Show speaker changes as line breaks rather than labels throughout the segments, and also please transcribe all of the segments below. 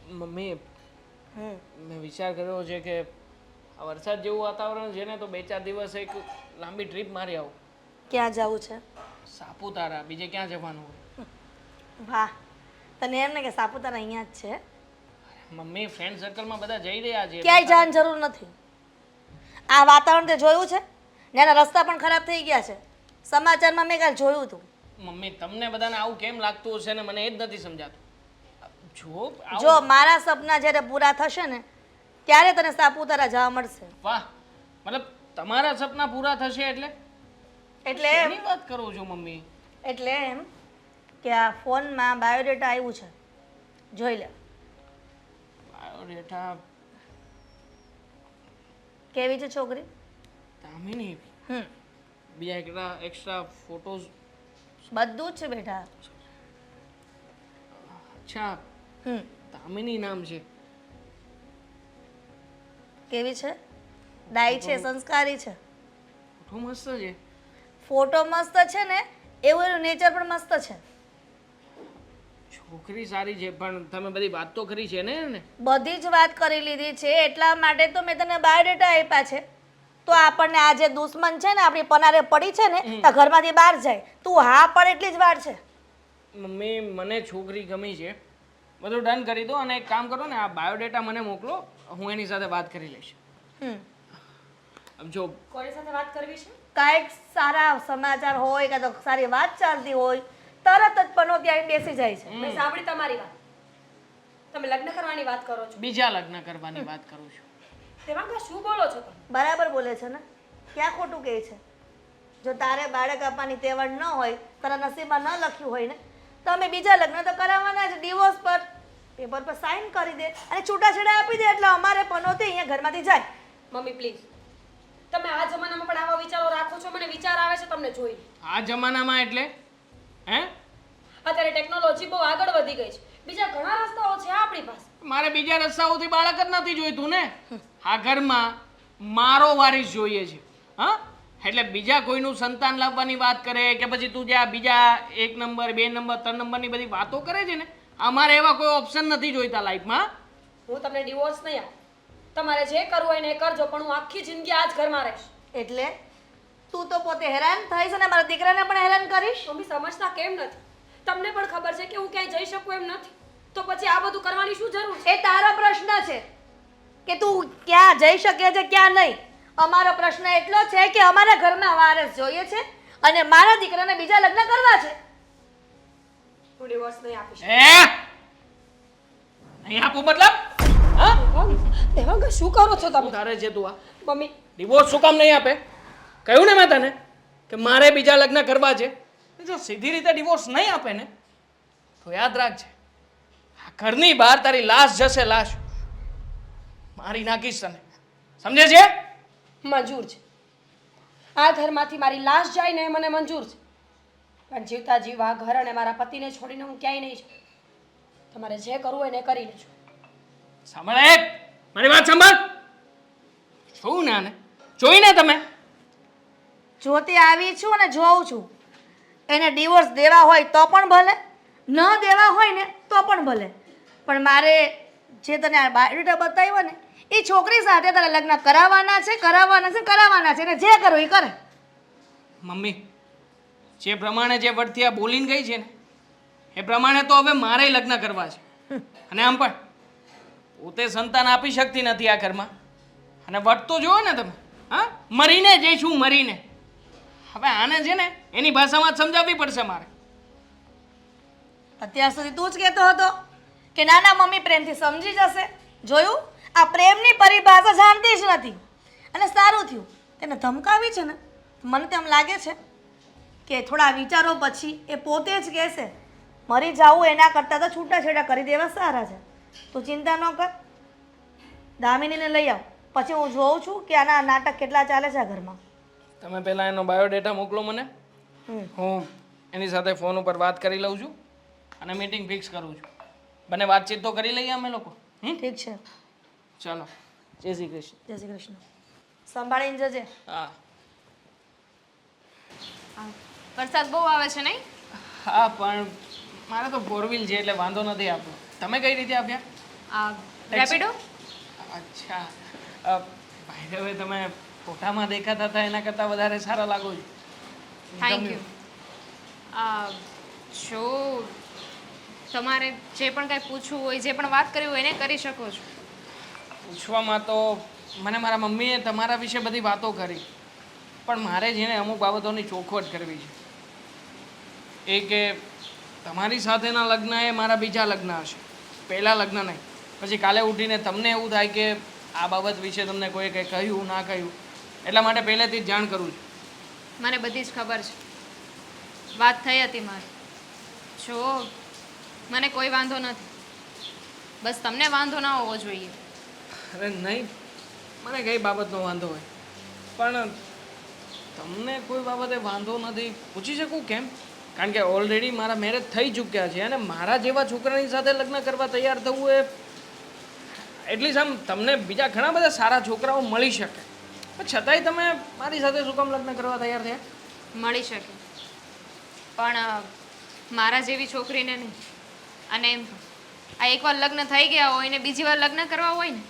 Mummy
હમ
મેં વિચાર કર્યો છે કે આ વરસાદ જેવું વાતાવરણ છે ને તો 2-4 દિવસ એક લાંબી ટ્રીપ મારી આવું.
ક્યાં જવું છે?
સાપુતારા, બીજે ક્યાં જવાનું હોય?
વાહ, તને એમ ને કે સાપુતારા અહીંયા જ છે?
મમ્મી ફ્રેન્ડ સર્કલમાં બધા જઈ રહ્યા છે.
ક્યાંય જવાની જરૂર નથી. આ વાતાવરણ તે જોયું છે? ત્યાંના રસ્તા પણ ખરાબ થઈ ગયા છે. સમાચારમાં મેં કાલ જોયું હતું.
મમ્મી તમને બધાને આવું કેમ લાગતું હશે ને મને એ જ નથી સમજાતું.
જો મારા સપના જ્યારે પૂરા થશે ને ત્યારે તને સાપુતારા જવા મળશે.
વાહ, મતલબ તમારા સપના પૂરા થશે એટલે એની વાત કરું છું મમ્મી.
એટલે એમ કે આ ફોનમાં બાયોડેટા આવ્યું છે, જોઈ લે.
બાયોડેટા?
કેવી છે છોકરી?
દામિની.
હમ
બીજા એક્સ્ટ્રા ફોટોઝ?
બધું જ છે બેટા.
અચ્છા, દામિની નામ છે.
કેવી છે? ડાઈ છે, સંસ્કારી છે.
ફોટો મસ્ત છે.
ફોટો મસ્ત છે ને એવું એનું નેચર પણ મસ્ત છે.
છોકરી સારી છે પણ તમે બધી વાત તો કરી છે ને એને?
બધી જ વાત કરી લીધી છે, એટલા માટે તો મેં તને બાયોડેટા આપ્યા છે. તો આપણને આ જે દુશ્મન છે ને આપણી પનારે પડી છે ને તો ઘરમાંથી બહાર જાય. તું હા પણ એટલી જ વાર છે.
મમ્મી મને છોકરી ગમી છે, બધું ડન કરી દો અને એક કામ કરો ને આ બાયોડેટા મને મોકલો, હું એની સાથે વાત કરી લઈશ. જો
કોની સાથે વાત કરવી છે? કાંઈક સારા સમાચાર હોય કાં તો સારી વાત ચાલતી હોય તરત જ પનો ત્યાં બેસી જાય છે.
મેં સાંભળી તમારી વાત. તમે લગ્ન કરવાની વાત કરો છો.
બીજા લગ્ન કરવાની વાત કરું છું.
તેમાં શું બોલો છો તમે?
બરાબર બોલે છે ને, ક્યાં ખોટું કહે છે? જો તારે બાળક આપવાની તેવડ ન હોય, તારા નસીબમાં ન લખ્યું હોય ને તો અમે બીજા લગ્ન તો કરાવવાના જ. ડિવોર્સ પર પેપર પર સાઇન કરી દે અને છૂટાછેડા આપી દે એટલે અમારે પનોતી અહીંયા ઘરમાંથી જાય.
મમ્મી પ્લીઝ, તમે આ જમાનામાં પણ આવા વિચારો રાખો છો? મને વિચાર આવે છે તમને જોઈ.
આ જમાનામાં એટલે હે?
અત્યારે ટેકનોલોજી બહુ આગળ વધી ગઈ છે, બીજા ઘણા રસ્તાઓ છે આપણી પાસે.
મારે બીજા રસ્તાઓથી બાળક જ નથી જોઈતું ને. આ ઘરમાં મારો વારીસ જોઈએ છે. હા, એટલે બીજા કોઈનું સંતાન લાવવાની વાત કરે કે પછી તું જ્યાં બીજા 1 નંબર 2 નંબર 3 નંબરની બધી વાતો કરે છે ને, અમારે એવા કોઈ ઓપ્શન નથી જોઈતા લાઈફમાં.
હું તમને ડિવોર્સ નહીં આપું. તમારે જે કરવું હોય ને એ કરજો, પણ હું આખી જિંદગી આ જ ઘરમાં રહીશ.
એટલે તું તો પોતે હેરાન થઈશ અને મારા દીકરાને પણ હેરાન કરીશ.
મમ્મી સમજતા કેમ નથી? તમને પણ ખબર છે કે હું ક્યાંય જઈ શકું એમ નથી, તો પછી આ બધું કરવાની શું જરૂર છે?
એ તારો પ્રશ્ન છે કે તું ક્યાં જઈ શકે છે ક્યાં નહીં. અમારો પ્રશ્ન એટલો છે કે અમારા ઘરમાં વારસ જોઈએ છે અને મારા દીકરાને બીજા લગ્ન કરવા છે.
હું ડિવોર્સ નહીં આપીશ.
નહીં આપું મતલબ? હા,
દેવાંગ શું કરો છો તમે?
તારે છે તું આ
મમ્મી
ડિવોર્સ શું કામ નહીં આપે? કહ્યું ને મેં તને કે મારે બીજા લગ્ન કરવા છે. જો સીધી રીતે ડિવોર્સ નહીં આપે ને તો યાદ રાખજે, આ ઘરની બહાર તારી લાશ જશે. લાશ મારી નાખીશ તને, સમજે છે?
મંજૂર છે. આ ઘરમાંથી મારી લાશ જાય ને એ મને મંજૂર છે, પણ જીવતા જીવા ઘર અને મારા પતિને છોડીને હું ક્યાંય નહીં જાઉં. તમારે જે કરવું હોય ને એ કરી લેજો.
સાંભળે, મારી વાત સાંભળ. જોઉં ને આને, જોઈને તમે
જોતી આવી છું અને જોઉં છું. એને ડિવોર્સ દેવા હોય તો પણ ભલે, ન દેવા હોય ને તો પણ ભલે, પણ મારે જે તને આ બાયોડેટા બતાવ્યો ને એ છોકરી સાથે તારે લગ્ન કરાવવાના છે, કરાવવાના છે, કરાવવાના છે. અને જે કરવું એ કરે.
મમ્મી જે પ્રમાણે જે વડથી આ બોલીને ગઈ છે ને એ પ્રમાણે તો હવે મારે લગ્ન કરવા છે. અને આમ પણ પોતે સંતાન આપી શકતી નથી આ ઘરમાં, અને વટ તો જુઓ ને તમે. હા, મરીને જઈશું, મરીને. હવે આને છે ને એની ભાષામાં જ સમજાવવી પડશે મારે.
અત્યાર સુધી તું જ કહેતો હતો કે નાના મમ્મી પ્રેમથી સમજી જશે. જોયું, આ પ્રેમની પરિભાષા જાણતી જ નથી. અને સારું થયું તેને ધમકાવી છે ને, મને તેમ લાગે છે કે થોડા વિચારો પછી એ પોતે જ કહેશે મરી જાવું એના કરતાં તો છૂટાછેડા કરી દેવા સારા છે. તું ચિંતા ન કર, દામિનીને લઈ આવ, પછી હું જોઉં છું કે આના નાટક કેટલા ચાલે છે આ ઘરમાં.
તમે પહેલાં એનો બાયોડેટા મોકલો મને, હું એની સાથે ફોન ઉપર વાત કરી લઉં છું અને મીટિંગ ફિક્સ કરું છું. બંને વાતચીત તો કરી લઈએ અમે લોકો.
ઠીક છે,
ચાલો, જય શ્રી કૃષ્ણ.
જય શ્રી કૃષ્ણ. સંભાળીને જજે.
હા
વરસાદ બહુ આવે છે નહીં?
હા, પણ મારે તો 4 વ્હીલ છે એટલે વાંધો નથી આવતો. તમે કઈ રીતે આપ્યા?
આ રેપિડો
અચ્છા ભાઈ હવે તમે ફોટામાં દેખાતા હતા એના કરતાં વધારે સારા લાગો છો.
થેન્ક
ગમ્યું.
યુ જો તમારે જે પણ કાંઈ પૂછવું હોય જે પણ વાત કરવી હોય એને કરી શકો છો.
પૂછવામાં તો મને મારા મમ્મીએ તમારા વિશે બધી વાતો કરી, પણ મારે જેને અમુક બાબતોની ચોખવટ કરવી છે. એ કે તમારી સાથેના લગ્ન એ મારા બીજા લગ્ન હશે, પહેલાં લગ્ન નહીં. પછી કાલે ઉઠીને તમને એવું થાય કે આ બાબત વિશે તમને કોઈ કંઈ કહ્યું ના કહ્યું, એટલા માટે પહેલેથી જ જાણ કરું છું.
મને બધી જ ખબર છે. વાત થઈ હતી મારી. જો મને કોઈ વાંધો નથી, બસ તમને વાંધો ના હોવો જોઈએ.
અરે નહીં, મને કઈ બાબતનો વાંધો હોય, પણ તમને કોઈ બાબતે વાંધો નથી પૂછી શકું કેમ? કારણ કે ઓલરેડી મારા મેરેજ થઈ ચૂક્યા છે અને મારા જેવા છોકરાની સાથે લગ્ન કરવા તૈયાર થવું એ એટલીસ્ટ આમ તમને બીજા ઘણા બધા સારા છોકરાઓ મળી શકે, પણ છતાંય તમે મારી સાથે શું કામ લગ્ન કરવા તૈયાર થયા?
મળી શકે, પણ મારા જેવી છોકરીને નહીં. અને એમ પણ આ એકવાર લગ્ન થઈ ગયા હોય ને બીજી વાર લગ્ન કરવા હોય ને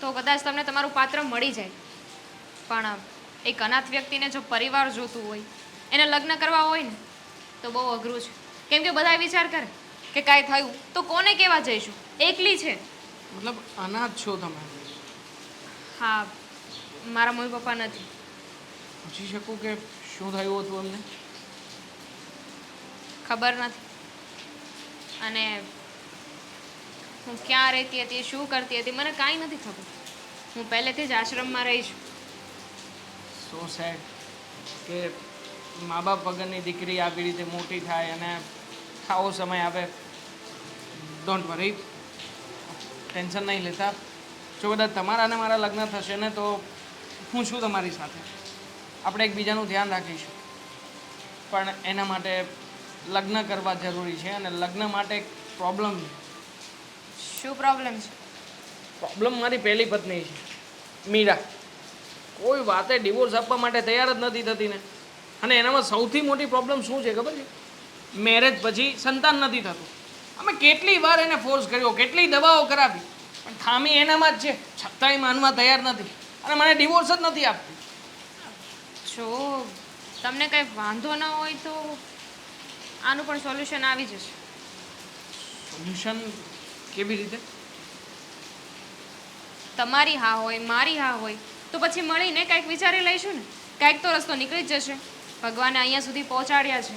તો કદાચ તમને તમારું પાત્ર મળી જાય, પણ એક અનાથ વ્યક્તિને જો પરિવાર જોતું હોય એને લગ્ન કરવા હોય ને તો બહુ અઘરું છે. કેમ કે બધા વિચાર કરે કે કાંઈ થયું તો કોને કહેવા જઈશું, એકલી છે.
મતલબ અનાથ છો તમે?
હા, મારા મમ્મી પપ્પા નથી.
પૂછી શકું કે શું થયું હતું એમને?
ખબર નથી. અને હું ક્યાં રહેતી હતી, શું કરતી હતી, મને કાંઈ નથી ખબર. હું પહેલેથી જ આશ્રમમાં રહી છું.
સો સેડ કે મા બાપ વગરની દીકરી આવી રીતે મોટી થાય અને આવો સમય આવે. ડોન્ટ વરી, ટેન્શન નહીં લેતા. જો કદાચ તમારા અને મારા લગ્ન થશે ને તો હું છું તમારી સાથે, આપણે એકબીજાનું ધ્યાન રાખીશું. પણ એના માટે લગ્ન કરવા જરૂરી છે અને લગ્ન માટે એક પ્રોબ્લેમ છે.
શું પ્રોબ્લેમ છે?
પ્રોબ્લેમ મારી પહેલી પત્ની છે મીરા. કોઈ વાતે ડિવોર્સ આપવા માટે તૈયાર જ નથી થતી ને. અને એનામાં સૌથી મોટી પ્રોબ્લેમ શું છે ખબર છે? મેરેજ પછી સંતાન નથી થતું. અમે કેટલી વાર એને ફોર્સ કર્યો, કેટલી દવાઓ કરાવી, પણ ખામી એનામાં જ છે. છતાંય માનવા તૈયાર નથી અને મને ડિવોર્સ જ નથી આપતી.
જો તમને કંઈ વાંધો ન હોય તો આનું પણ સોલ્યુશન આવી જશે.
સોલ્યુશન કેવી રીતે?
તમારી હા હોય મારી હા હોય તો પછી મળીને કંઈક વિચારી લઈશું ને. કંઈક તો રસ્તો નીકળી જ જશે. ભગવાને અહીંયા સુધી પહોંચાડ્યા છે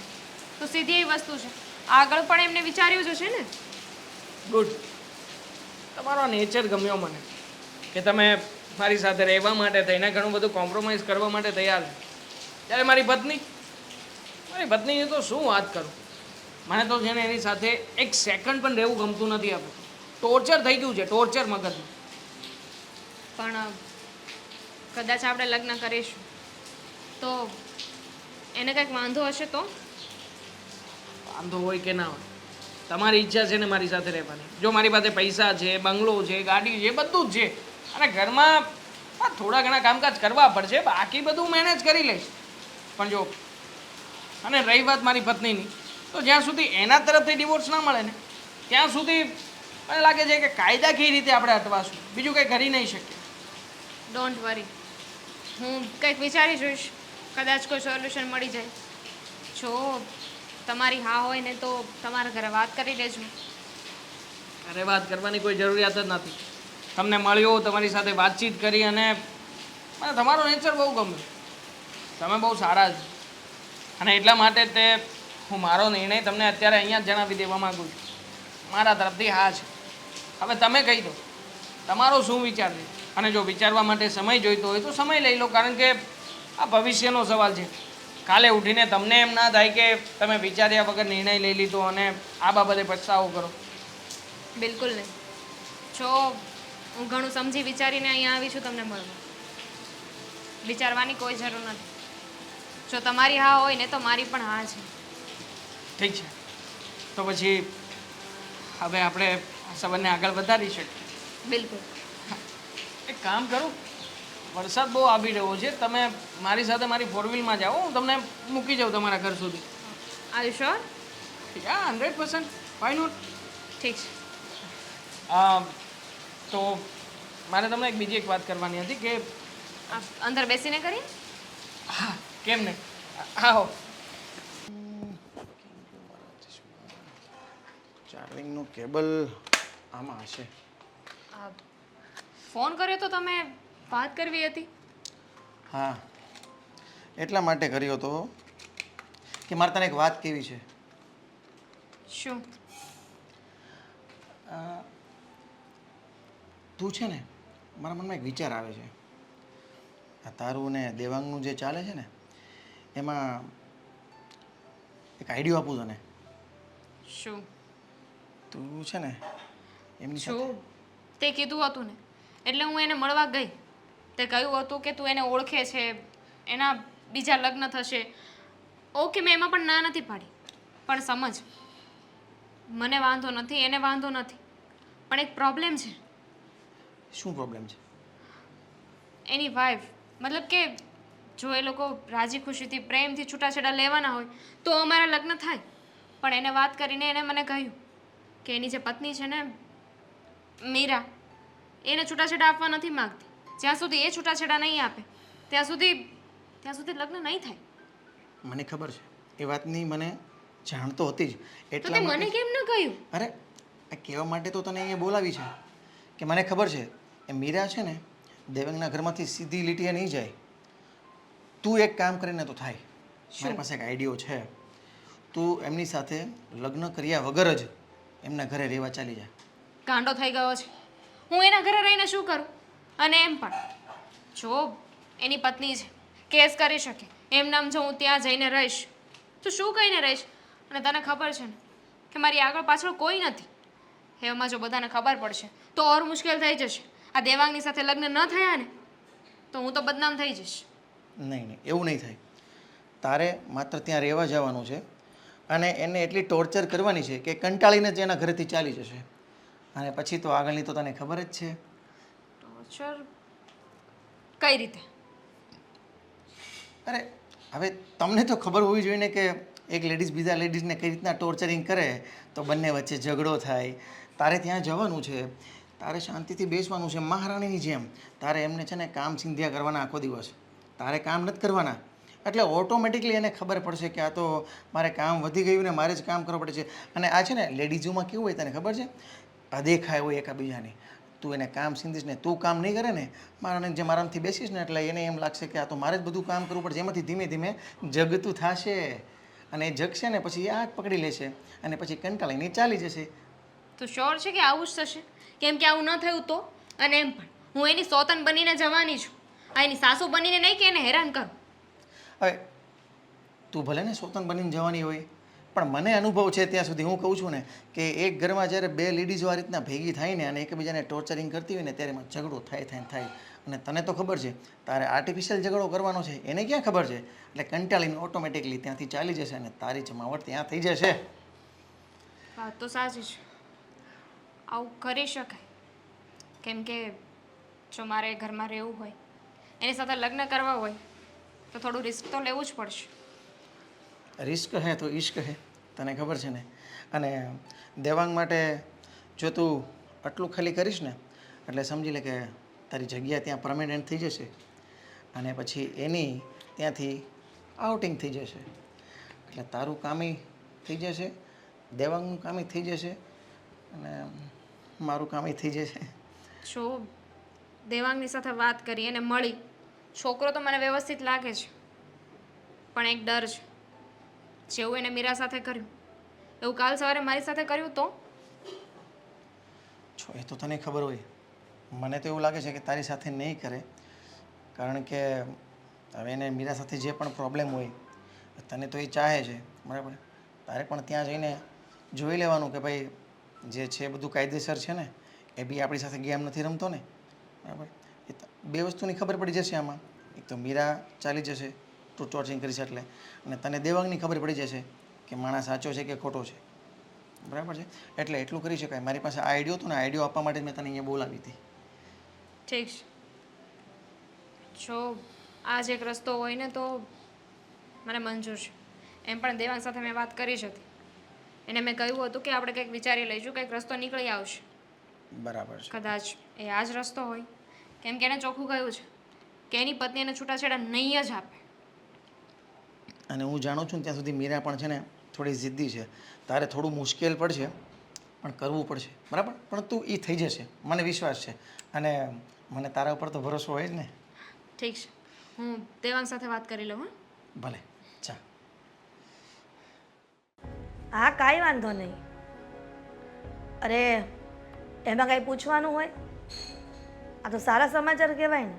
તો સીધી એવી વસ્તુ છે, આગળ પણ એમને વિચાર્યું જ હશે ને.
ગુડ. તમારો નેચર ગમ્યો મને કે તમે મારી સાથે રહેવા માટે થઈને ઘણું બધું કોમ્પ્રોમાઇઝ કરવા માટે તૈયાર છો. ત્યારે મારી પત્નીની તો શું વાત કરું. મને તો છે ને એની સાથે એક સેકન્ડ પણ રહેવું ગમતું નથી. આપણે ટોર્ચર થઈ ગયું છે, ટોર્ચર મગજનું.
પણ કદાચ આપણે લગ્ન કરીશું તો એને કંઈક વાંધો હશે તો?
વાંધો હોય કે ના હોય, તમારી ઈચ્છા છે ને મારી સાથે રહેવાની. જો મારી પાસે પૈસા છે, બંગલો છે, ગાડી છે, બધું જ છે અને ઘરમાં થોડા ઘણા કામકાજ કરવા પડશે, બાકી બધું મેનેજ કરી લઈશ. પણ જો અને રહી વાત મારી પત્નીની, તો જ્યાં સુધી એના તરફથી ડિવોર્સ ના મળે ને ત્યાં સુધી મને લાગે છે કે કાયદાકીય રીતે આપણે અટવાશું, બીજું કંઈ કરી નહીં શકીએ.
ડોન્ટ વરી, હું કંઈક વિચારી જોઈશ, કદાચ કોઈ સોલ્યુશન મળી જાય. જો તમારી હા હોય ને તો તમારા ઘરે વાત કરી લેજો.
અરે વાત કરવાની કોઈ જરૂરિયાત જ નથી. તમને મળ્યો, તમારી સાથે વાતચીત કરી અને મને તમારો નેચર બહુ ગમ્યો. તમે બહુ સારા છો અને એટલા માટે તે હું મારો નિર્ણય તમને અત્યારે અહીંયા જ જણાવી દેવા માગું છું. મારા તરફથી હા છે. હવે તમે કહી દો તમારો શું વિચાર છે. અને જો વિચારવા માટે સમય જોઈતો હોય તો સમય લઈ લો, કારણ કે આ ભવિષ્યનો સવાલ છે. કાલે ઉઠીને તમને એમ ના થાય કે તમે વિચાર્યા વગર નિર્ણય લઈ લીધો અને આ બાબતે પછતાવો કરો.
બિલકુલ નહીં. જો હું ઘણું સમજી વિચારીને અહીંયા આવી છું તમને મળવા. વિચારવાની કોઈ જરૂર નથી. જો તમારી હા હોય ને તો મારી પણ હા છે.
ઠીક છે, તો પછી હવે આપણે આ સંબંધને આગળ વધારી શકીએ.
બિલકુલ.
એક કામ કરું, વરસાદ બહુ આવી રહ્યો છે, તમે મારી સાથે મારી 4 વ્હીલમાં જાઓ, હું તમને મૂકી જાઉં તમારા ઘર સુધી.
Are you sure?
Yeah 100%. Why not?
ઠીક છે.
તો મારે તમને બીજી એક વાત કરવાની હતી કે
આ અંદર બેસીને કરીએ.
હા કેમ નહીં આવો.
ચાર્જિંગનું કેબલ આમાં હશે.
આ ફોન કર્યો તો તમે વાત કરવી હતી.
હા એટલા માટે કર્યો હતો કે મારે તને એક વાત કેવી છે.
શું?
તું છે ને મારા મનમાં એક વિચાર આવે છે. આ તારું ને દેવાંગનું જે ચાલે છે ને એમાં એક આઈડિયો આપું તને.
શું?
તું છે ને એમની સાથે
શું તે કીધું હતું ને એટલે હું એને મળવા ગઈ. તે કહ્યું હતું કે તું એને ઓળખે છે, એના બીજા લગ્ન થશે. ઓકે, મેં એમાં પણ ના નથી પાડી, પણ સમજ, મને વાંધો નથી, એને વાંધો નથી, પણ એક પ્રોબ્લેમ છે.
શું પ્રોબ્લેમ છે?
એની વાઈફ, મતલબ કે જો એ લોકો રાજી ખુશીથી પ્રેમથી છૂટાછેડા લેવાના હોય તો અમારા લગ્ન થાય. પણ એને વાત કરીને એને મને કહ્યું કે એની જે પત્ની છે ને મીરા, એને છૂટાછેડા આપવા નથી માગતી. જ્યાં સુધી એ છૂટાછેડા નહીં આપે ત્યાં સુધી લગ્ન નહીં થાય.
મને ખબર છે એ વાતની, મને જાણ તો હતી જ.
તો
એટલા
તે મને
માટે
કેમ ન કહ્યું?
અરે આ કહેવા માટે તો તને અહીંયા બોલાવી છે કે મને ખબર છે એ મીરા છે ને દેવાંગના ઘરમાંથી સીધી લીટીએ નહીં જાય. તું એક કામ કરીને તો થાય. મારી પાસે એક આઈડિયો છે. તું એમની સાથે લગ્ન કર્યા વગર જ એમના ઘરે રહેવા ચાલી જા.
ગાંડો થઈ ગયો છે. હું એના ઘરે રહીને શું કરું? અને એમ પણ જો એની પત્ની છે, કેસ કરી શકે, એમ નામ જો હું ત્યાં જઈને રહીશ તો શું કહીને રહીશ? અને તને ખબર છે ને કે મારી આગળ પાછળ કોઈ નથી. એમાં જો બધાને ખબર પડશે તો ઓર મુશ્કેલ થઈ જશે. આ દેવાંગની સાથે લગ્ન ન થયા ને તો હું તો બદનામ થઈ જઈશ.
નહીં નહીં, એવું નહીં થાય. તારે માત્ર ત્યાં રહેવા જવાનું છે અને એને એટલી ટોર્ચર કરવાની છે કે કંટાળીને જ એના ઘરેથી ચાલી જશે. અને પછી તો આગળની તો તને ખબર જ છે.
ટોર્ચર કઈ રીતે?
અરે હવે તમને તો ખબર હોવી જોઈએ ને કે એક લેડીઝ બીજા લેડીઝને કઈ રીતના ટોર્ચરિંગ કરે તો બંને વચ્ચે ઝઘડો થાય. તારે ત્યાં જવાનું છે, તારે શાંતિથી બેસવાનું છે મહારાણીની જેમ. તારે એમને છે ને કામ સિંધિયા કરવાના આખો દિવસ. તારે કામ નથી કરવાના. એટલે ઓટોમેટિકલી એને ખબર પડશે કે આ તો મારે કામ વધી ગયું ને મારે જ કામ કરવું પડે છે. અને આ છે ને લેડીઝોમાં કેવું હોય તને ખબર છે? અદેખાય હોય એકાબીજાની. તું એને કામ સિંધીશ ને તું કામ નહીં કરે ને મારાને જેમ આરામથી બેસીશ ને એટલે એને એમ લાગશે કે આ તો મારે જ બધું કામ કરવું પડશે. એમાંથી ધીમે ધીમે જગતું થશે અને એ જગશે ને પછી એ આગ પકડી લેશે અને પછી કંટાળીને ચાલી જશે.
તો શ્યોર છે કે આવું જ થશે? કેમ કે આવું ન થયું તો? અને એમ પણ હું એની સોતન બનીને જવાની છું, આ એની સાસુ બનીને નહીં કે એને હેરાન કરું.
હવે તું ભલે ને સોતન બનીને જવાની હોય પણ મને અનુભવ છે ત્યાં સુધી હું કહું છું ને કે એક ઘરમાં જ્યારે બે લેડીઝો આ રીતના ભેગી થાય ને અને એકબીજાને ટોર્ચરિંગ કરતી હોય ને ત્યારે એમાં ઝઘડો થાય. અને તને તો ખબર છે તારે આર્ટિફિશિયલ ઝઘડો કરવાનો છે, એને ક્યાં ખબર છે? એટલે કંટાળીને ઓટોમેટિકલી ત્યાંથી ચાલી જશે અને તારી જમાવટ ત્યાં થઈ જશે.
વાત તો સાચી છે, આવું કરી શકાય. કેમ કે જો મારે ઘરમાં રહેવું હોય, એની સાથે લગ્ન કરવા હોય તો થોડું રિસ્ક તો લેવું જ પડશે.
રિસ્ક હે તો ઈશ્ક હે, તને ખબર છે ને. અને દેવાંગ માટે જો તું આટલું ખાલી કરીશ ને એટલે સમજી લે કે તારી જગ્યા ત્યાં પરમેનન્ટ થઈ જશે અને પછી એની ત્યાંથી આઉટિંગ થઈ જશે. એટલે તારું કામી થઈ જશે, દેવાંગનું કામી થઈ જશે અને મારું કામી થઈ જશે.
જો દેવાંગની સાથે વાત કરી અને મળી, છોકરો તો મને વ્યવસ્થિત લાગે છે, પણ એક ડર છે. જેવું એને મીરા સાથે કર્યું એવું કાલ સવારે મારી સાથે કર્યું તો?
છો એ તો તને ખબર હોય. મને તો એવું લાગે છે કે તારી સાથે નહીં કરે, કારણ કે હવે એને મીરા સાથે જે પણ પ્રોબ્લેમ હોય તને તો એ ચાહે છે, બરાબર. તારે પણ ત્યાં જઈને જોઈ લેવાનું કે ભાઈ જે છે બધું કાયદેસર છે ને, એ બી આપણી સાથે ગેમ નથી રમતો ને, બરાબર. બે વસ્તુની ખબર પડી જશે આમાં. એક તો મીરા ચાલી જશે તું ટોર્ચરિંગ કરીશ એટલે, અને તને દેવાંગની ખબર પડી જશે કે માણસ સાચો છે કે ખોટો છે, બરાબર છે. એટલે એટલું કરી શકાય. મારી પાસે આ આઈડિયો હતો ને, આઈડિયો આપવા માટે જ મેં તને અહીંયા બોલાવી હતી.
ઠીક છે, જો આ જ એક રસ્તો હોય ને તો મને મંજૂર છે. એમ પણ દેવાંગ સાથે મેં વાત કરી જ હતી, એને મેં કહ્યું હતું કે આપણે કંઈક વિચારી લઈશું, કંઈક રસ્તો નીકળી આવશે.
બરાબર છે.
કદાચ એ આ જ રસ્તો હોય, કેમ કે એને ચોખ્ખું કહ્યું છે કે એની પત્ની એને છૂટાછેડા નહીં જ આપે.
અને હું જાણું છું ને ત્યાં સુધી મીરા પણ છે ને થોડી જિદ્દી છે. તારે થોડું મુશ્કેલ પડશે પણ કરવું પડશે, બરાબર? પણ તું એ થઈ જશે, મને વિશ્વાસ છે. અને મને તારા ઉપર તો ભરોસો હોય જ ને.
ઠીક છે, હું દેવાંગ સાથે વાત કરી લઉં. હા,
ભલે, ચા.
હા કાંઈ વાંધો નહીં. અરે એમાં કાંઈ પૂછવાનું હોય? આ તો સારા સમાચાર કહેવાય ને.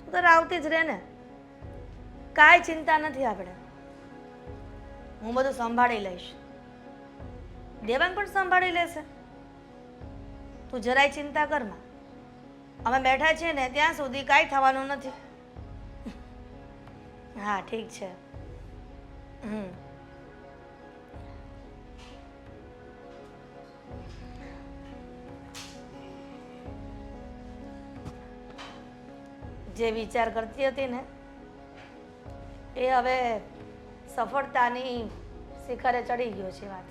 તું તો આવતી જ રહે ને, કાંઈ ચિંતા નથી આપણે. હું બધું સંભાળી લઈશ, દેવાંગ પણ સંભાળી લેશે. તું જરાય ચિંતા કરમાં. અમે બેઠા છીએ ને ત્યાં સુધી કાંઈ થવાનું નથી. હા ઠીક છે. જે વિચાર કરતી હતી ને એ હવે સફળતાની શિખરે ચડી ગયો છે. વાત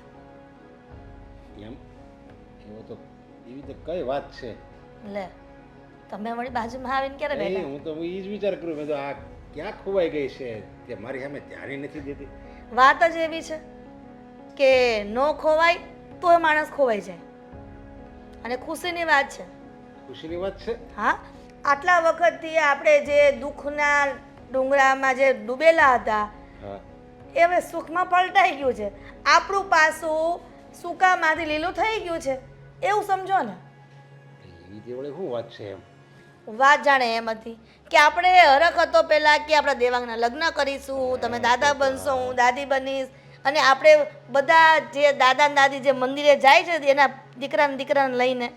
એમ એવો તો એવી તો કઈ વાત છે?
લે તમે વળી બાજુમાં આવીને ક્યારે બેઠા?
હું તો એ જ વિચાર કરું, મેં તો આ ક્યાં ખોવાઈ ગઈ છે કે મારી સામે ધ્યાન નથી દેતી.
વાત જ એવી છે કે નો ખોવાય તો માણસ ખોવાઈ જાય. અને ખુશીની વાત છે.
ખુશીની વાત છે.
હા, આટલા વખતથી આપણે જે દુઃખના ડુંગરામાં જે ડૂબેલા હતા
હા,
એ હવે સુખમાં પલટાઈ ગયું છે. આપણું પાસું સૂકામાંથી લીલું થઈ ગયું છે એવું સમજો ને.
એ જે વળી શું વાત છે એમ?
વાત જાણે એમ હતી કે આપણે હરખ હતો પહેલાં કે આપણા દેવાંગના લગ્ન કરીશું, તમે દાદા બનશો, હું દાદી બનીશ, અને આપણે બધા જે દાદા ને દાદી જે મંદિરે જાય છે એના દીકરાને લઈને,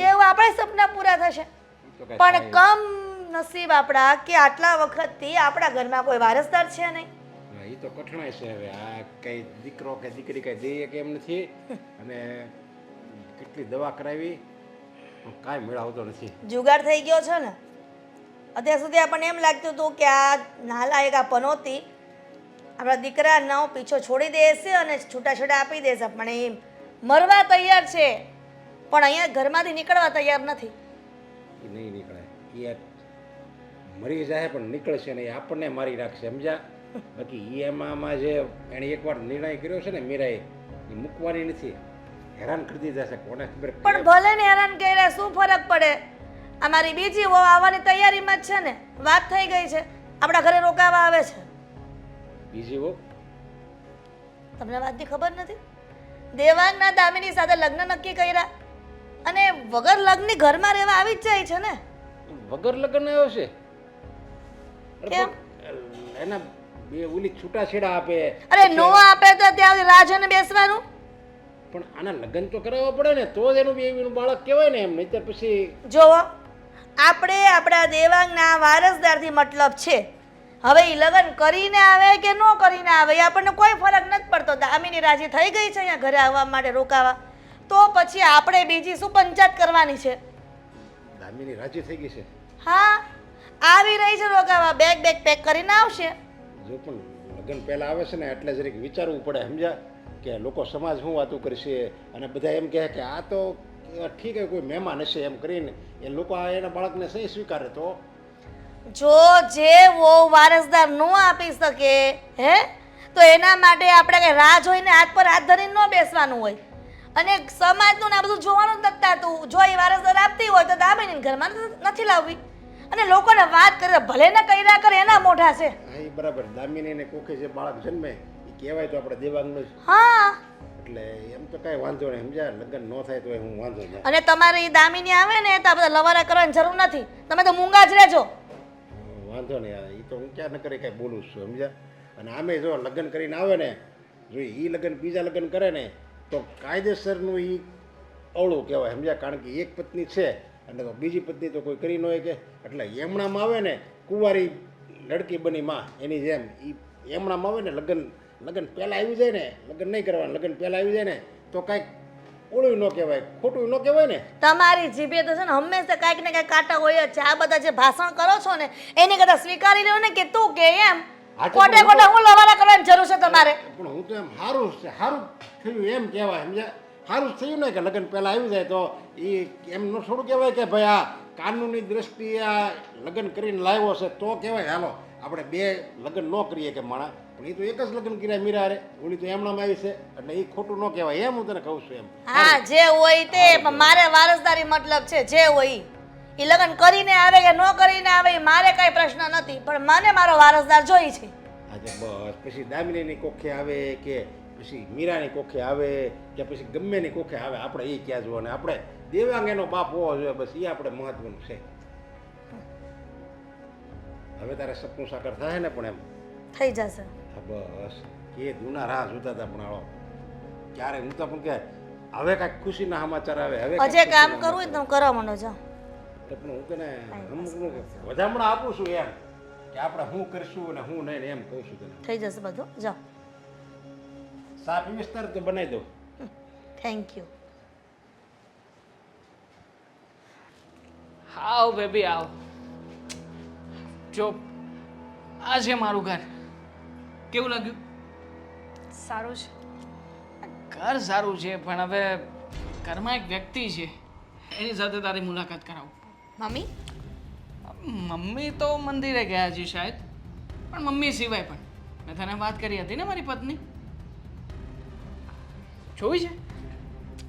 એવું આપણે સપના પૂરા થશે.
તો કાંઈ
પણ કમ નસીબ આપણા કે આટલા વખતથી આપણા ઘરમાં કોઈ વારસદાર છે નહીં.
હા, એ તો કઠણાઈ છે. હવે આ કઈ દીકરો કે દીકરી કઈ દઈએ કે એમ નથી. અને કેટલી દવા કરાવી પણ કાંઈ મેળવતો નથી.
જુગાડ થઈ ગયો છે ને. અત્યાર સુધી આપણને એમ લાગતું હતું કે આ નાલાયક આ પનોતી આપણા દીકરાનો પીછો છોડી દેશે અને છૂટાછેડા આપી દેશે, પણ એ મરવા તૈયાર છે પણ અહીંયા ઘરમાંથી નીકળવા તૈયાર નથી.
એ નહીં નીકળે. એ મરી જાય પણ નીકળશે નહીં, આપણને મારી રાખશે, સમજ્યા? બાકી એમાં જે એણે એકવાર નિર્ણય કર્યો છે ને મીરાએ, એ મૂકવાની નથી. હેરાન કરી દીધા છે, કોને ખબર.
પણ ભલે ને હેરાન કર્યા, શું ફરક પડે? અમારી બીજી વહુ આવવાની તૈયારીમાં જ છે ને, વાત થઈ ગઈ છે, આપણા ઘરે રોકાવા આવે છે.
બીજી હો?
તમને વાતની ખબર નથી? દેવાંગના દામિની સાથે લગ્ન નક્કી કર્યા અને વગર લગ્નની ઘરમાં રહેવા આવી જ જાય છે ને.
વગર લગ્ન આવ્યો છે?
કેમ?
એના બે ઓલી છૂટાછેડા આપે.
અરે નો આપે તો ત્યાં રાજને બેસવાનું.
પણ આના લગ્ન તો કરાવવા પડે ને, તો જ એનું બેબીનું બાળક કહેવાય ને એમ. નહીંતર પછી
જોવો, આપણે આપણા દેવાંગના વારસદારથી મતલબ છે. હવે એ લગ્ન કરીને આવે કે ન કરીને આવે એ આપણને કોઈ ફરક નથી પડતો. દામિની રાજી થઈ ગઈ છે અહીંયા ઘરે આવવા માટે રોકાવા, તો પછી આપણે બીજી શું પંચાયત કરવાની છે?
દામિની રાજી થઈ ગઈ છે.
હા, આવી રહી છે રોકાવા, બેગ પેક કરીને આવશે.
જો પણ લગ્ન પહેલાં આવે છે ને એટલે જરીક વિચારવું પડે, સમજ્યા? કે લોકો સમાજ શું વાતું કરશે, અને બધા એમ કહે કે આ તો ઠીક છે કોઈ મહેમાન હશે એમ કરીને એ લોકો આ એના બાળકને સહી સ્વીકારે. તો
જો જે વો વારસદાર ન આપી શકે હે, તો એના માટે આપણે કઈ રાહ જોઈને હાથ પર હાથ ધરીને ન બેસવાનું હોય. અને સમાજનું ને આ બધું જોવાનું જ નથી થતું. જો એ વારસદાર આપતી હોય તો દામિની ઘરમાં નથી લાવવી. અને લોકોને વાત કરે ભલે ને કર્યા કરે એના મોઢા છે.
હા, એ બરાબર. દામિનીને કોકે જે બાળક જન્મે એ કહેવાય તો આપણે દેવાંગનું જ.
હા,
એટલે એમ તો કાંઈ વાંધો નહીં, સમજ્યા? લગ્ન ન થાય તો હું વાંધો નહીં.
અને તમારે એ દામિની આવે ને તો આ બધા લવારા કરવાની જરૂર નથી. તમે તો મૂંગા જ રહેજો.
વાંધો નહીં. એ તો હું ક્યાં ન કરી કાંઈ બોલું છું, સમજ્યા? અને આમે જો લગ્ન કરીને આવે ને, જો એ લગ્ન બીજા લગ્ન કરે ને તો કાયદેસરનું એ અવળું કહેવાય, સમજ્યા? કારણ કે એક પત્ની છે અને તો બીજી પત્ની તો કોઈ કરી ન હોય કે. એટલે એમણામાં આવે ને કુંવારી લડકી બની માં એની જેમ એ એમણામાં આવે ને લગ્ન પહેલાં આવી જાય ને, લગ્ન નહીં કરવાના, લગ્ન પહેલાં આવી જાય ને તો કાંઈક ઓળું ન કહેવાય, ખોટું ન કહેવાય ને.
તમારી જીભે તો છે ને હંમેશા કાંઈક ને કાંઈક કાંટા હોય જ છે. આ બધા જે ભાષણ કરો છો ને એની કરતાં સ્વીકારી લો ને કે તું કે એમ ખોટે ખોટા હું લવારા કરવાની જરૂર છે તમારે?
પણ હું તો એમ સારું થયું એમ કહેવાય, સમજ્યા? સારું જ થયું ને કે લગ્ન પહેલાં આવી જાય તો એ એમનું થોડું કહેવાય કે ભાઈ આ કાનૂની દ્રષ્ટિએ આ લગ્ન કરીને લાવ્યો છે તો કહેવાય હાલો આપણે બે લગ્ન ન કરીએ કે માણા પણ એ તો એક જ લગ્ન કર્યા મીરા રે ઓલી તો એમણામાં આવી છે એટલે એ ખોટું ન કહેવાય એમ હું તને કહું છું એમ
હા જે હોય તે પણ મારે વારસદારી મતલબ છે જે હોય એ લગ્ન કરીને આવે કે ન કરીને આવે એ મારે કઈ પ્રશ્ન નથી પણ મને મારો વારસદાર જોઈ છે
આજે બસ પછી દામિનીની કોખે આવે કે પછી મીરાની કોખે આવે કે પછી ગમેની કોખે આવે આપણે એ ક્યાં જોવા ને આપણે દેવાંગ એનો બાપ હોવો જોઈએ બસ એ આપણે મહત્વનું છે હવે તારે સપનું સાકર થાય ને પણ એમ
થઈ જશે
હા બસ એ જૂના રાહ જોતા હતા પણ આવો ક્યારે હું તો પણ કે હવે કાંઈક ખુશીના સમાચાર આવે હવે કાંઈક
હજે કામ
ખુશીના
કરવું હોય તો હું કરવા માંડો જાઉં
તો પણ હું તને વધામણા આપું છું એમ કે આપણે શું કરીશું અને શું નહીં ને એમ કહું છું તને
થઈ જશે બધું જાઓ
સાપ વિસ્તાર તો બનાવી દઉં
થેન્ક યુ
આવ બેબી આવ જો આ છે મારું ઘર કેવું લાગ્યું
સારું છે.
ઘર સારું છે પણ હવે ઘરમાં એક વ્યક્તિ છે એની સાથે તારી મુલાકાત કરાવું
મમ્મી
મમ્મી તો મંદિરે ગયા છે શાયદ પણ મમ્મી સિવાય પણ મેં તને વાત કરી હતી ને મારી પત્ની જોઈ છે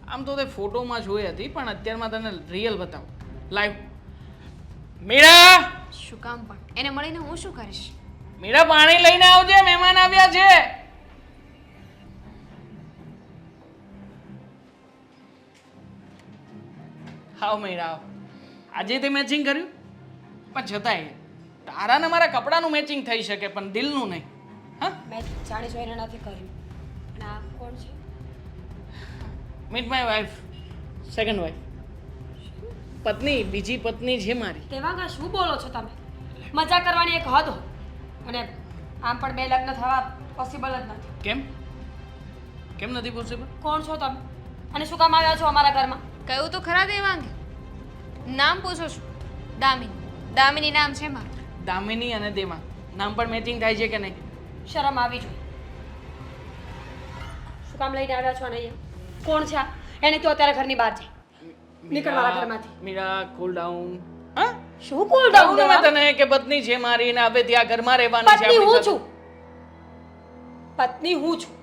આમ તો તે ફોટોમાં જોઈ હતી પણ અત્યારમાં તને રિયલ બતાવું લાઈવ મીરા
શું કામ પણ એને મળીને હું શું કરીશ?
મીરા પાણી લઈને આવજે મહેમાન આવ્યા છે આવ મીરા આવ આજે તે મેચિંગ કર્યું પણ છતાંય તારા ને મારા કપડાનું મેચિંગ થઈ શકે પણ દિલનું નહીં હા
મેં જાણી જોઈને નથી કર્યું અને આ કોણ છે?
Meet my wife second wife પત્ની બીજી પત્ની છે મારી
તેવાંગા શું બોલો છો તમે? મજા કરવાની એક હદ હોય અને આમ પણ બે લગ્ન થવા પોસિબલ જ નથી.
કેમ કેમ નથી પોસિબલ
કોણ છો તમે અને શું કામ આવ્યા છો અમારા ઘરમાં?
કહ્યું તો ખરા દેવાંગે. નામ પૂછો છો? દામિની. દામિની નામ છે મારું.
દામિની અને દેવાંગ નામ પણ મેચિંગ થાય છે કે નહીં
શરમ આવી જોઈએ. શું કામ લઈને આવ્યા છો અને અહીંયા કોણ છે આ? એને તો અત્યારે ઘરની બહાર છે. નીકળ મારા ઘરમાંથી.
મીરા કૂલ ડાઉન હા
શું કુલ ડાઉન
કહું ને મેં તને કે પત્ની છે મારી ને હવે ત્યાં ઘરમાં રહેવાની છે
પત્ની
આપણી
હું
સાથે.
છું. પત્ની હું છું.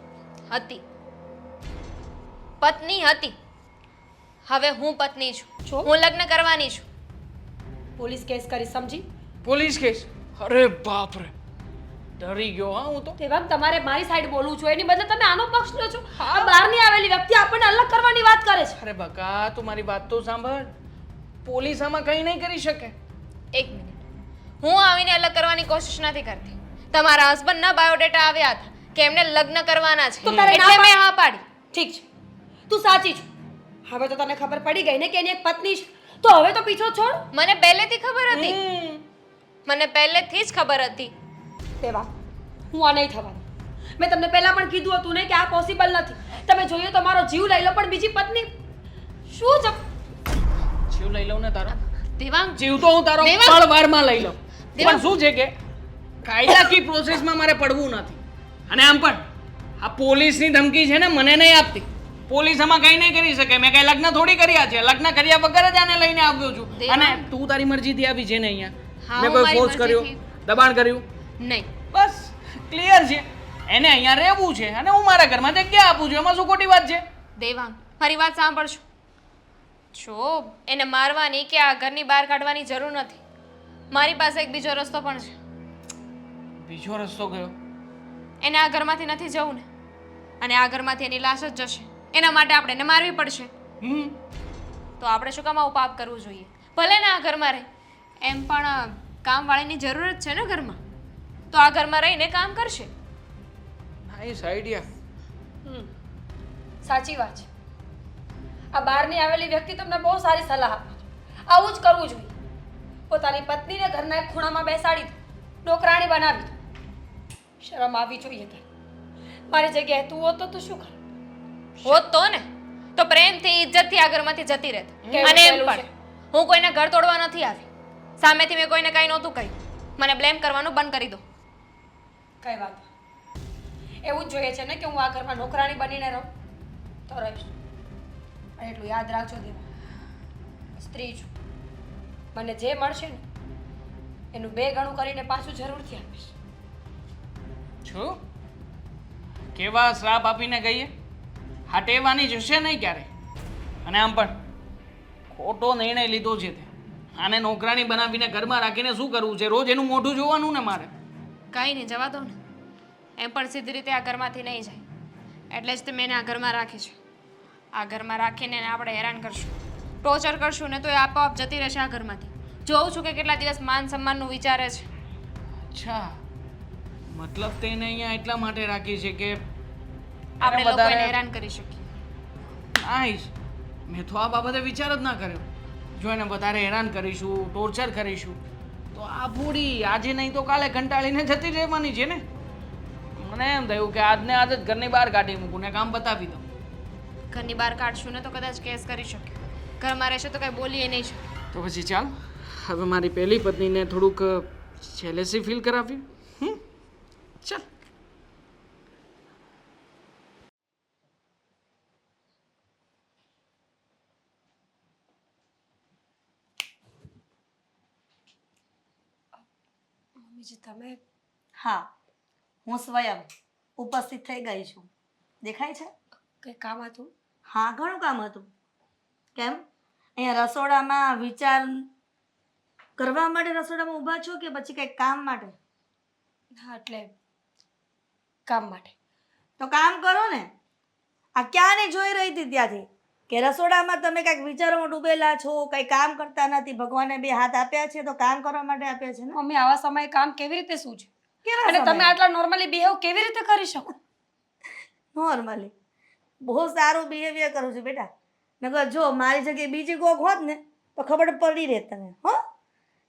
હતી. પત્ની હતી. હવે હું પત્ની છું.
છો?
હું લગ્ન કરવાની છું.
પોલીસ કેસ કરી સમજી?
પોલીસ કેસ અરે બાપ રે ડરી ગયો હા હું તો
તેવાંગ તમારે મારી સાઈડ બોલવું છું એની બદલે તમે આનો પક્ષ લો છો. આ બહારની આવેલી વ્યક્તિ આપણને અલગ કરવાની વાત કરે છે.
અરે બકા તું મારી વાત તો સાંભળ પોલીસ આમાં કંઈ નહીં કરી શકે
એક મિનિટ. હું આવીને અલગ કરવાની કોશિશ નથી કરતી. તમારા હસબન્ડના બાયોડેટા આવ્યા હતા કે એમને લગ્ન કરવાના છે.
તો તારે ના
એટલે મેં હા પાડી.
ઠીક છે તું સાચી છે. હવે તો તને ખબર પડી ગઈ ને કે એની એક પત્ની છે તો હવે તો પીછો છોડ.
મને પહેલેથી ખબર હતી. મને પહેલેથી જ ખબર હતી.
તેવા હું આ નહીં થવાનું. મેં તમને પહેલા પણ કીધું હતું ને કે આ પોસિબલ નથી. તમે જોઈએ તો મારો જીવ લઈ લો પણ બીજી પત્ની શું જ
જીવ લઈ લઉં ને તારો
દેવાંગ
જીવ તો હું તારો
દેવાંગ!
પળ વારમાં લઈ લઉં
દેવાંગ!
પણ શું છે કે કાયદાકીય પ્રોસેસમાં મારે પડવું નથી અને આમ પણ આ પોલીસની ધમકી છે ને મને નહીં આપતી પોલીસ આમાં કંઈ નહીં કરી શકે મેં કઈ લગ્ન થોડી કર્યા છે લગ્ન કર્યા વગર જ આને લઈને આવ્યો છું
દેવાંગ!
અને તું તારી મરજીથી આવી છે ને અહીંયા
હા,
મેં
હું
કોઈ
મારી
ફોર્સ કર્યો
મરજીથી.
દબાણ કર્યું
નહીં.
બસ ક્લિયર છે એને અહીંયા રહેવું છે અને હું મારા ઘરમાં જગ્યા આપું છું એમાં શું ખોટી વાત છે
દેવાંગ મારી વાત સાંભળશો. જો એને મારવાની કે આ ઘરની બહાર કાઢવાની જરૂર નથી. મારી પાસે એક બીજો રસ્તો પણ છે.
બીજો રસ્તો ગયો
એને આ ઘરમાંથી નથી જવું ને અને આ ઘરમાંથી એની લાશ જ જશે. એના માટે આપણે એને મારવી પડશે. તો આપણે શું કામ આવું પાપ કરવું જોઈએ? ભલે ને આ ઘરમાં રહે એમ પણ કામવાળીની જરૂરત છે ને ઘરમાં તો આ ઘરમાં રહીને કામ કરશે.
નાઈસ આઈડિયા
સાચી વાત છે. આ બહારની આવેલી વ્યક્તિ તમને બહુ સારી સલાહ આપે છે. આવું જ કરવું જોઈએ. પોતાની પત્નીને ઘરના એક ખૂણામાં બેસાડી દો, નોકરાણી બનાવી દો. શરમ આવી જોઈએ તારે. મારી જગ્યાએ તું હોત તો તું શું કર?
હોત તો ને તો પ્રેમથી ઇજ્જતથી આ ઘરમાંથી જતી રહેત.
કેવું
અને એમ
સહેલું
પણ હું કોઈને ઘર તોડવા નથી આવી. સામેથી મેં કોઈને કંઈ નહોતું કહ્યું. મને બ્લેમ કરવાનું બંધ કરી દો.
કઈ વાત એવું જ જોઈએ છે ને કે હું આ ઘરમાં નોકરાણી બનીને રહું તો રહીશ અને એટલું યાદ રાખજો દેવા, સ્ત્રી છું, મને જે મળશે ને એનું 2 ગણું કરીને પાછું જરૂરથી આપીશ.
છું કેવા શ્રાપ આપીને ગઈએ, હા ટેવાની જશે નહીં ક્યારે. અને આમ પણ ખોટો નિર્ણય લીધો છે તે. આને નોકરાણી બનાવીને ઘરમાં રાખીને શું કરવું છે? રોજ એનું મોઢું જોવાનું ને મારે.
કંઈ નહીં, જવા દો ને. એમ પણ સીધી રીતે આ ઘરમાંથી નહીં જાય, એટલે જ તો મેં એને આ ઘરમાં રાખી છે. આ ઘરમાં રાખીને એને આપણે હેરાન કરશું, ટોર્ચર કરશું ને તો એ આપોઆપ જતી રહેશે આ ઘરમાંથી. જોઉં છું કે કેટલા દિવસ માન સન્માનનું વિચારે છે.
અચ્છા, મતલબ તેને અહીંયા એટલા માટે રાખી છે કે
આપણે લોકો
વધારે-
એને હેરાન કરી શકીએ.
નાઈસ. મેં તો આ બાબતે વિચાર જ ના કર્યો. જો એને વધારે હેરાન કરીશું, ટોર્ચર કરીશું તો આ પૂરી આજે નહીં તો કાલે કંટાળીને જતી રહેવાની છે ને. મને એમ થયું કે આજને આજ જ ઘરની બહાર કાઢી મૂકું ને કામ બતાવી દઉં.
ઘરની બહાર કાઢશું ને તો કદાચ કેસ કરી શકીએ. ઘરમાં રહેશે તો કંઈ બોલીએ નહીં શકીએ.
તો પછી ચાલ, હવે મારી પહેલી પત્નીને થોડુંક જેલેસી ફીલ કરાવ્યું. ચાલ.
મમ્મીજી તમે
હા, હું સ્વયં ઉપસ્થિત થઈ ગઈ છું. દેખાય છે?
કંઈ કામ હતું?
હા, ઘણું કામ હતું. કેમ? અહીંયા રસોડામાં વિચાર કરવા માટે રસોડામાં ઊભા છો કે પછી કંઈક કામ માટે?
હા, એટલે કામ માટે.
તો કામ કરો ને. આ ક્યાંની જોઈ રહી હતી ત્યાંથી કે રસોડામાં તમે કંઈક વિચારોમાં ડૂબેલા છો, કંઈ કામ કરતા નથી. ભગવાને 2 હાથ આપ્યા છે તો કામ કરવા માટે આપ્યા છે ને.
મમ્મી આવા સમયે કામ કેવી રીતે શું છે?
કેવા
અને તમે
સમયે?
આટલા નોર્મલી બિહેવ કેવી રીતે કરી શકો?
નોર્મલી બહુ સારું બિહેવિયર કરું છું બેટા. નકર જો મારી જગ્યાએ બીજી કોક હોત ને તો ખબર પડી રહે તમે. હો,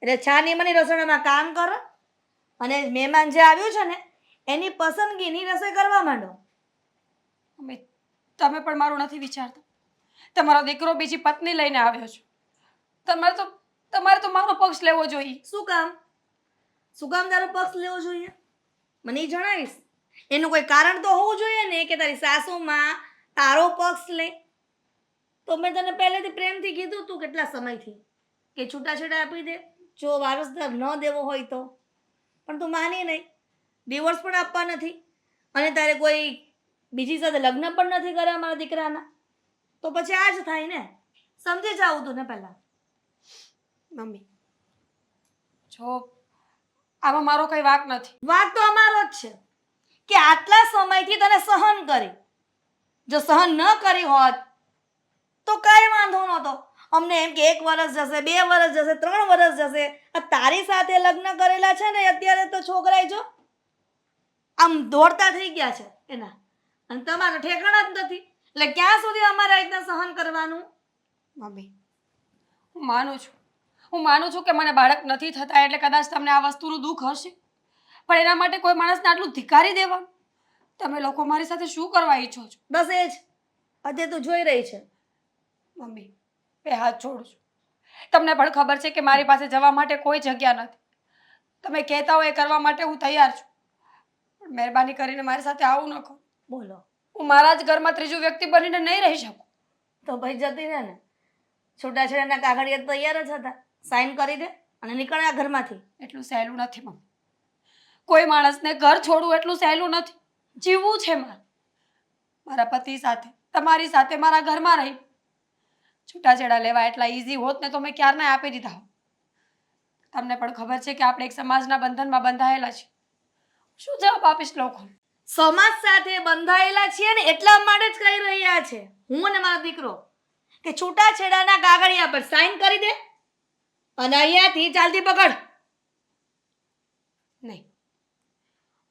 એટલે છાની મની રસોડામાં કામ કરો અને મહેમાન જે આવ્યું છે ને એની પસંદગીની રસોઈ કરવા માંડો.
મમ્મી તમે પણ મારું નથી વિચારતા. તમારો દીકરો બીજી પત્ની લઈને આવ્યો છે. તમારે તો મારો પક્ષ લેવો જોઈએ.
શું કામ? શું કામ તારો પક્ષ લેવો જોઈએ? મને ઈ જણાવીશ. એનું કોઈ કારણ તો હોવું જોઈએ ને કે તારી સાસુમાં તારો પક્ષ લે. તો મેં તને પહેલેથી પ્રેમથી કીધું તું કેટલા સમયથી કે છૂટાછેડા આપી દે જો વારસદાર ન દેવો હોય તો. પણ તું માની નહીં, ડિવોર્સ પણ આપવા નથી અને તારે કોઈ બીજી સાથે લગ્ન પણ નથી કર્યા મારા દીકરાના. તો પછી આ જ થાય ને. સમજી જાવું તું ને પહેલાં.
મમ્મી જો આમાં મારો કંઈ વાંક નથી.
વાત તો અમારો જ છે કે આટલા સમયથી તને સહન કરી. જો સહન ન કરી હોત તો કાંઈ વાંધો નહોતો. અમને એમ કે 1 વર્ષ જશે, 2 વર્ષ જશે, 3 વર્ષ જશે. આ તારી સાથે લગ્ન કરેલા છે ને અત્યારે તો છોકરાએ જો આમ દોડતા થઈ ગયા છે એના, અને તમારું ઠેકાણા જ નથી. એટલે ક્યાં સુધી અમારે આ રીતના સહન કરવાનું?
મમ્મી હું માનું છું કે મને બાળક નથી થતા એટલે કદાચ તમને આ વસ્તુનું દુઃખ હશે, પણ એના માટે કોઈ માણસને આટલું ધિક્કારી દેવાનું? તમે લોકો મારી સાથે શું કરવા ઈચ્છો છો?
બસ એ જ અત્યારે તું જોઈ રહી છે.
મમ્મી 2 હાથ છોડું છું. તમને પણ ખબર છે કે મારી પાસે જવા માટે કોઈ જગ્યા નથી. તમે કહેતા હો એ કરવા માટે હું તૈયાર છું, પણ મહેરબાની કરીને મારી સાથે આવું ન કરો.
બોલો.
હું મારા જ ઘરમાં ત્રીજું વ્યક્તિ બનીને નહીં રહી શકું.
તો ભાઈ જતી રહે ને. છૂટાછેડાના કાગળિયા તૈયાર જ હતા. સાઈન કરી દે અને નીકળ આ ઘરમાંથી.
એટલું સહેલું નથી મમ્મી. કોઈ માણસને ઘર છોડવું એટલું સહેલું નથી. જીવવું છે મારા પતિ સાથે, તમારી સાથે, મારા ઘરમાં રહી. છૂટાછેડા લેવા એટલા ઇઝી હોત ને તો મેં ક્યારના આપી દીધા હોત. તમને પણ ખબર છે કે આપણે એક સમાજના બંધનમાં બંધાયેલા છીએ. શું જવાબ આપીશ લોકો?
સમાજ સાથે બંધાયેલા છીએ ને એટલા માટે જ કહી રહ્યા છે હું અને મારો દીકરો કે છૂટાછેડાના કાગળિયા પર સાઈન કરી દે અને અહીંયાથી ચાલતી પકડ.
નહીં,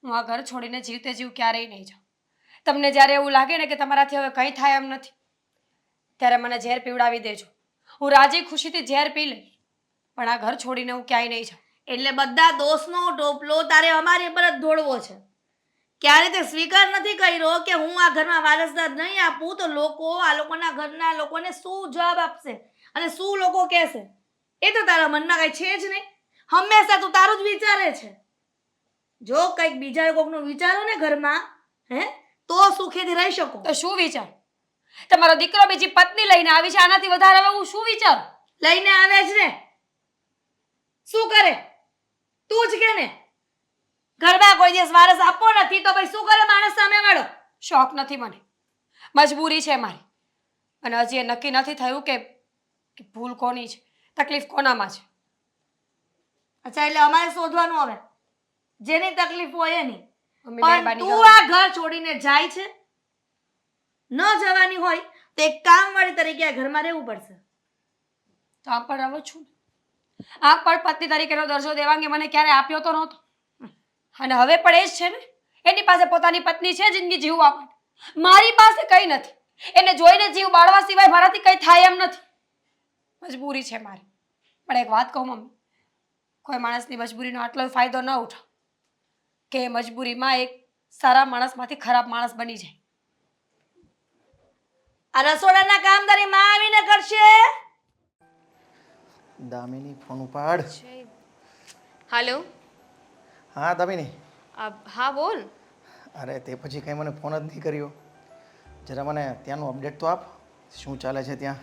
હું આ ઘર છોડીને જીવતે જીવ ક્યારેય નહીં જાઉં. તમને જ્યારે એવું લાગે ને કે તમારાથી હવે કંઈ થાય એમ નથી ત્યારે મને ઝેર પીવડાવી દેજો. હું રાજી ખુશીથી ઝેર પી લઈશ, પણ આ ઘર છોડીને હું ક્યાંય નહીં જાઉં.
એટલે બધા દોષનો ટોપલો તારે અમારી પર જ ઢોળવો છે. ક્યારે તે સ્વીકાર નથી કર્યો કે હું આ ઘરમાં વારસદાર નહીં આપું તો આ લોકોના ઘરના લોકોને શું જવાબ આપશે અને શું લોકો કહેશે? એ તો તારા મનમાં કંઈ છે જ નહીં. હંમેશા તું તારું જ વિચારે છે. જો કંઈક બીજા કોકનું વિચારો ને ઘરમાં તો સુખેથી રહી શકો.
તો શું વિચાર? તમારો દીકરો બીજી પત્ની લઈને આવી છે, આનાથી વધારે હવે હું શું વિચારું?
લઈને આવે જ ને, શું કરે તું જ કે ને. ઘરમાં કોઈ દિવસ વારસ આપવો નથી તો ભાઈ શું કરે માણસ સામે વાળો?
શોખ નથી મને, મજબૂરી છે મારી. અને હજી એ નક્કી નથી થયું કે ભૂલ કોની છે, તકલીફ કોનામાં છે.
અચ્છા, એટલે અમારે શોધવાનું હવે જેની તકલીફ હોય એની.
મમ્મી
પણ
મહેરબાની
તું
કરો.
આ ઘર છોડીને જાય છે, ન જવાની હોય તો એક કામવાળી તરીકે આ ઘરમાં રહેવું પડશે.
તો આમ પણ રહું છું ને. આમ પણ પત્ની તરીકેનો દરજ્જો દેવાંગે મને ક્યારે આપ્યો તો નહોતો. અને હવે પણ એ જ છે ને, એની પાસે પોતાની પત્ની છે જિંદગી જીવવા માટે. મારી પાસે કંઈ નથી. એને જોઈને જીવ બાળવા સિવાય મારાથી કંઈ થાય એમ નથી. મજબૂરી છે મારી. પણ એક વાત કહું મમ્મી, કોઈ માણસની મજબૂરીનો આટલો ફાયદો ન ઉઠાવ કે મજબૂરીમાં એક સારા માણસમાંથી ખરાબ માણસ બની જાય.
આ રસોડાના કામ તારી માં આવીને કરશે.
દામિની ફોન ઉપાડ.
હાલો.
હા દામિની.
હા બોલ.
અરે તે પછી કંઈ મને ફોન જ નહીં કર્યો. જરા મને ત્યાંનું અપડેટ તો આપ, શું ચાલે છે ત્યાં?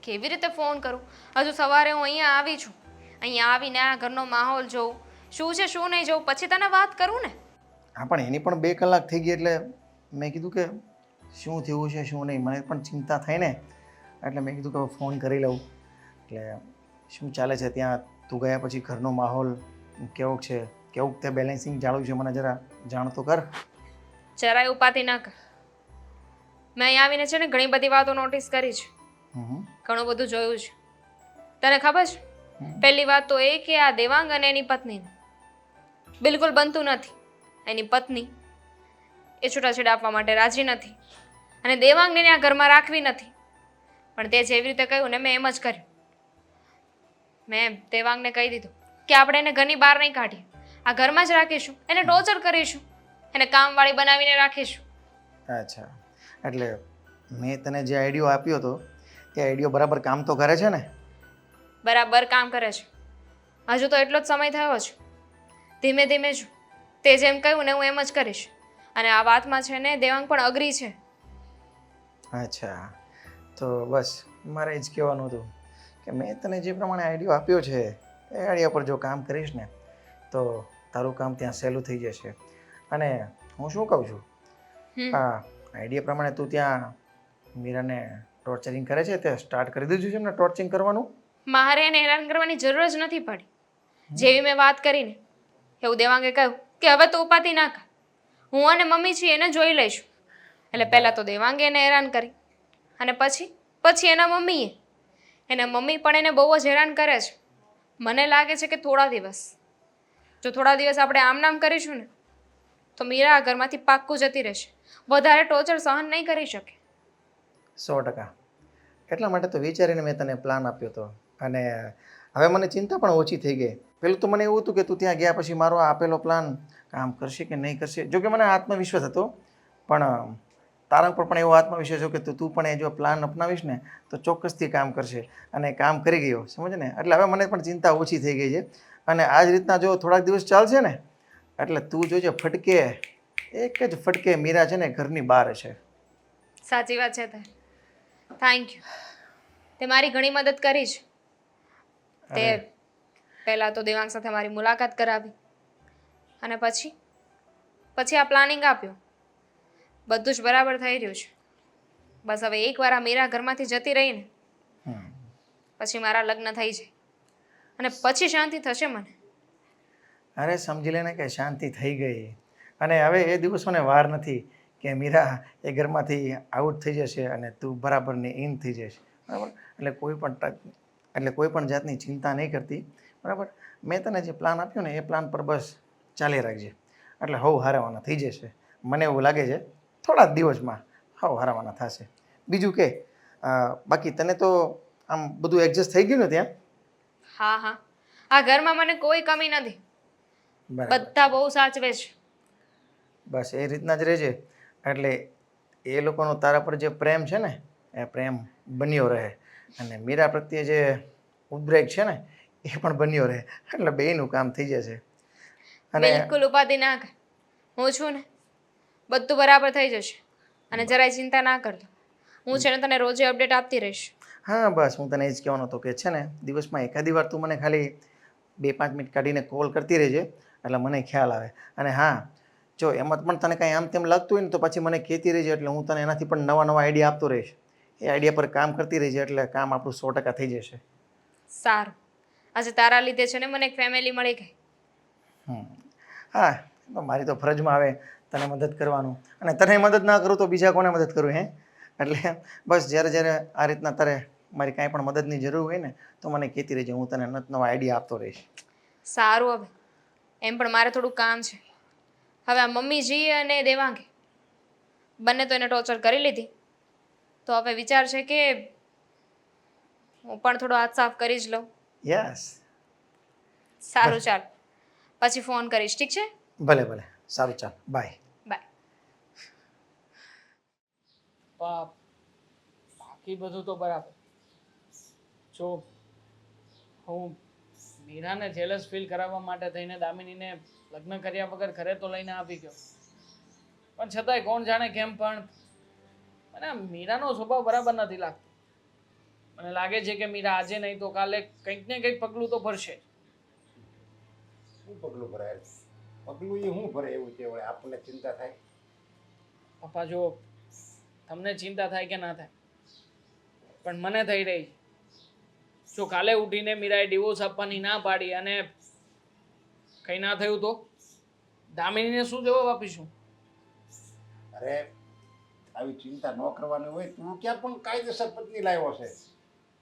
કેવી રીતે ફોન કરું? હજુ સવારે હું અહીંયા આવી છું. અહીંયા આવીને આ ઘરનો માહોલ જોઉં, શું છે શું નહીં જોઉં, પછી તને વાત કરું ને.
હા, પણ એની પણ 2 કલાક થઈ ગઈ એટલે મેં કીધું કે શું થયું છે શું નહીં, મને પણ ચિંતા થઈ ને એટલે મેં કીધું કે હવે ફોન કરી લઉં. એટલે શું ચાલે છે ત્યાં? તું ગયા પછી ઘરનો માહોલ કેવોક છે, કેવુંક તે બેલેન્સિંગ જાળવ્યું છે, મને જરા જાણ તો કર.
જરાય ઉપાધિ ના કર. મેં અહીંયા આવીને છે ને ઘણી બધી વાતો નોટિસ કરી છે, ઘણું બધું જોયું છે. તને ખબર છે, પહેલી વાત તો એ કે આ દેવાંગ અને એની પત્નીને બિલકુલ બનતું નથી. એની પત્ની એ છૂટાછેડા આપવા માટે રાજી નથી અને દેવાંગને આ ઘરમાં રાખવી નથી. પણ તે જેવી રીતે કહ્યું ને મેં એમ જ કર્યું. મેં દેવાંગને કહી દીધું કે આપણે એને ઘરની બહાર નહીં કાઢીએ, આ ઘરમાં જ રાખીશું, એને ટોર્ચર કરીશું, એને કામવાળી બનાવીને રાખીશું.
અચ્છા, એટલે મેં તને જે આઈડિયો આપ્યો હતો તે આઈડિયો બરાબર કામ તો કરે છે ને?
બરાબર કામ કરે છે. હજુ તો એટલો જ સમય થયો છે. ધીમે ધીમે જો તે જેમ કહ્યું ને હું એમ જ કરીશ. અને આ વાતમાં છે ને દેવાંગ પણ અગ્રી છે.
અચ્છા, તો બસ મારે જ કહેવાનું હતું કે મેં તને જે પ્રમાણે આઈડિયો આપ્યો છે એ આઈડિયા પર જો કામ કરીશ ને તો તારું કામ ત્યાં સહેલું થઈ જશે. અને હું શું કહું છું, હા, આઈડિયા પ્રમાણે તું ત્યાં મીરાને ટોર્ચરિંગ કરે છે તે સ્ટાર્ટ કરી દીધું છે ને ટોર્ચરિંગ કરવાનું?
મારે એને હેરાન કરવાની જરૂર જ નથી પડી. જેવી મેં વાત કરીને એવું દેવાંગે કહ્યું કે હવે તો ઉપાધિ ના કર, હું અને મમ્મી છીએ એને જોઈ લઈશું. એટલે પહેલાં તો દેવાંગે એને હેરાન કરી અને પછી એના મમ્મીએ. એના મમ્મી પણ એને બહુ જ હેરાન કરે છે. મને લાગે છે કે થોડા દિવસ આપણે આમ નામ કરીશું ને તો મીરા આ ઘરમાંથી પાક્કું જતી રહેશે. વધારે ટોર્ચર સહન નહીં કરી શકે.
100%. એટલા માટે તો વિચારીને મેં તને પ્લાન આપ્યો હતો. અને હવે મને ચિંતા પણ ઓછી થઈ ગઈ. પહેલું તો મને એવું હતું કે તું ત્યાં ગયા પછી મારો આપેલો પ્લાન કામ કરશે કે નહીં કરશે. જોકે મને આત્મવિશ્વાસ હતો, પણ તારા પર પણ એવો આત્મવિશ્વાસ હતો કે તું પણ એ જો પ્લાન અપનાવીશ ને તો ચોક્કસથી કામ કરશે. અને કામ કરી ગયો, સમજ ને? એટલે હવે મને પણ ચિંતા ઓછી થઈ ગઈ છે. અને આ જ રીતના જો થોડાક દિવસ ચાલશે ને એટલે તું જોજે ફટકે, એક જ ફટકે મીરા છે ને ઘરની બહાર છે.
સાચી વાત છે. Thank you. તે મારી ઘણી મદદ કરી છે. તે પહેલાં તો દેવાંગ સાથે મારી મુલાકાત કરાવી અને પછી આ પ્લાનિંગ આપ્યો. બધું જ બરાબર થઈ રહ્યું છે. બસ હવે એકવાર આ મીરા ઘરમાંથી જતી રહી ને પછી મારા લગ્ન થઈ જાય અને પછી શાંતિ થશે મને.
અરે સમજી લે ને કે શાંતિ થઈ ગઈ. અને હવે એ દિવસોને વાર નથી કે મીરા એ ઘરમાંથી આઉટ થઈ જશે અને તું બરાબરની ઇન થઈ જશે, બરાબર? એટલે કોઈ પણ જાતની ચિંતા નહીં કરતી, બરાબર? મેં તને જે પ્લાન આપ્યો ને એ પ્લાન પર બસ ચાલી રાખજે, એટલે હવ હારવાના થઈ જશે. મને એવું લાગે છે થોડા જ દિવસમાં હવ હારવાના થશે. બીજું કે બાકી તને તો આમ બધું એડજસ્ટ થઈ ગયું ને ત્યાં?
હા, આ ઘરમાં મને કોઈ કમી નથી. બધા બહુ સાચવે છે.
બસ એ રીતના જ રહેજે, એટલે એ લોકોનો તારા પર જે પ્રેમ છે ને એ પ્રેમ બન્યો રહે અને મીરા પ્રત્યે જે ઉદ્રેક છે ને એ પણ બન્યો રહે, એટલે બેયનું કામ થઈ જશે. અને
બિલકુલ ઉપાધિ ના કર, હું છું ને, બધું બરાબર થઈ જશે. અને જરાય ચિંતા ના કરતો. હું છે ને તને રોજે અપડેટ આપતી રહીશ.
હા બસ હું તને એ જ કહેવાનો હતો કે છે ને દિવસમાં એકાદી વાર તું મને ખાલી 2-5 મિનિટ કાઢીને કોલ કરતી રહેજે એટલે મને ખ્યાલ આવે. અને હા જો એમાં પણ તને કાંઈ આમ તેમ લાગતું હોય ને તો પછી મને કહેતી રહેજે એટલે હું તને એનાથી પણ નવા નવા આઈડિયા આપતો રહીશ. એ આઈડિયા પર કામ કરતી રહેજે એટલે કામ આપણું 100% થઈ જશે.
સારું, આજે તારા લીધે છે ને મને એક ફેમિલી મળી ગઈ.
હા તો મારી તો ફરજમાં આવે તને મદદ કરવાનું અને તને મદદ ના કરું તો બીજા કોને મદદ કરું હે? એટલે બસ જ્યારે જ્યારે આ રીતના તારે મારી કાંઈ પણ મદદની જરૂર હોય ને તો મને કહેતી રહેજે, હું તને નવા આઈડિયા આપતો રહીશ.
સારું, હવે એમ પણ મારે થોડું કામ છે. હવે આ મમ્મીજી અને દેવાંગે બંને તો એને ટોર્ચર કરી લીધી, તો હવે વિચાર છે કે હું પણ થોડો હાથ સાફ કરી જ લઉં.
યસ.
સારું, ચાલ પછી ફોન કરીશ, ઠીક છે?
ભલે ભલે, સારું, ચાલ બાય.
બાય.
બાકી બધું તો બરાબર. જો હું મીરાને જેલસ ફીલ કરાવવા માટે થઈને દામિનીને લગ્ન કર્યા વગર ઘરે તો લઈને આવી ગયો, પણ છતાંય કોણ જાણે કેમ પણ મને આ મીરાનો સ્વભાવ બરાબર નથી લાગતો. મને લાગે છે કે મીરા આજે નહીં તો કાલે કંઈક ને કંઈક પગલું તો ભરશે.
શું પગલું ભરાય? પગલું એ શું ભરે એવું છે વળી આપણને ચિંતા થાય?
પપ્પા જો તમને ચિંતા થાય કે ના થાય પણ મને થઈ રહી છે. જો કાલે ઉઠીને મીરાએ ડિવોર્સ આપવાની ના પાડી અને કંઈ ના થયું તો દામિનીને શું જવાબ આપીશું?
અરે આવી ચિંતા ન કરવાની હોય. તું ક્યાં પણ કાયદેસર પત્ની લાવ્યો છે,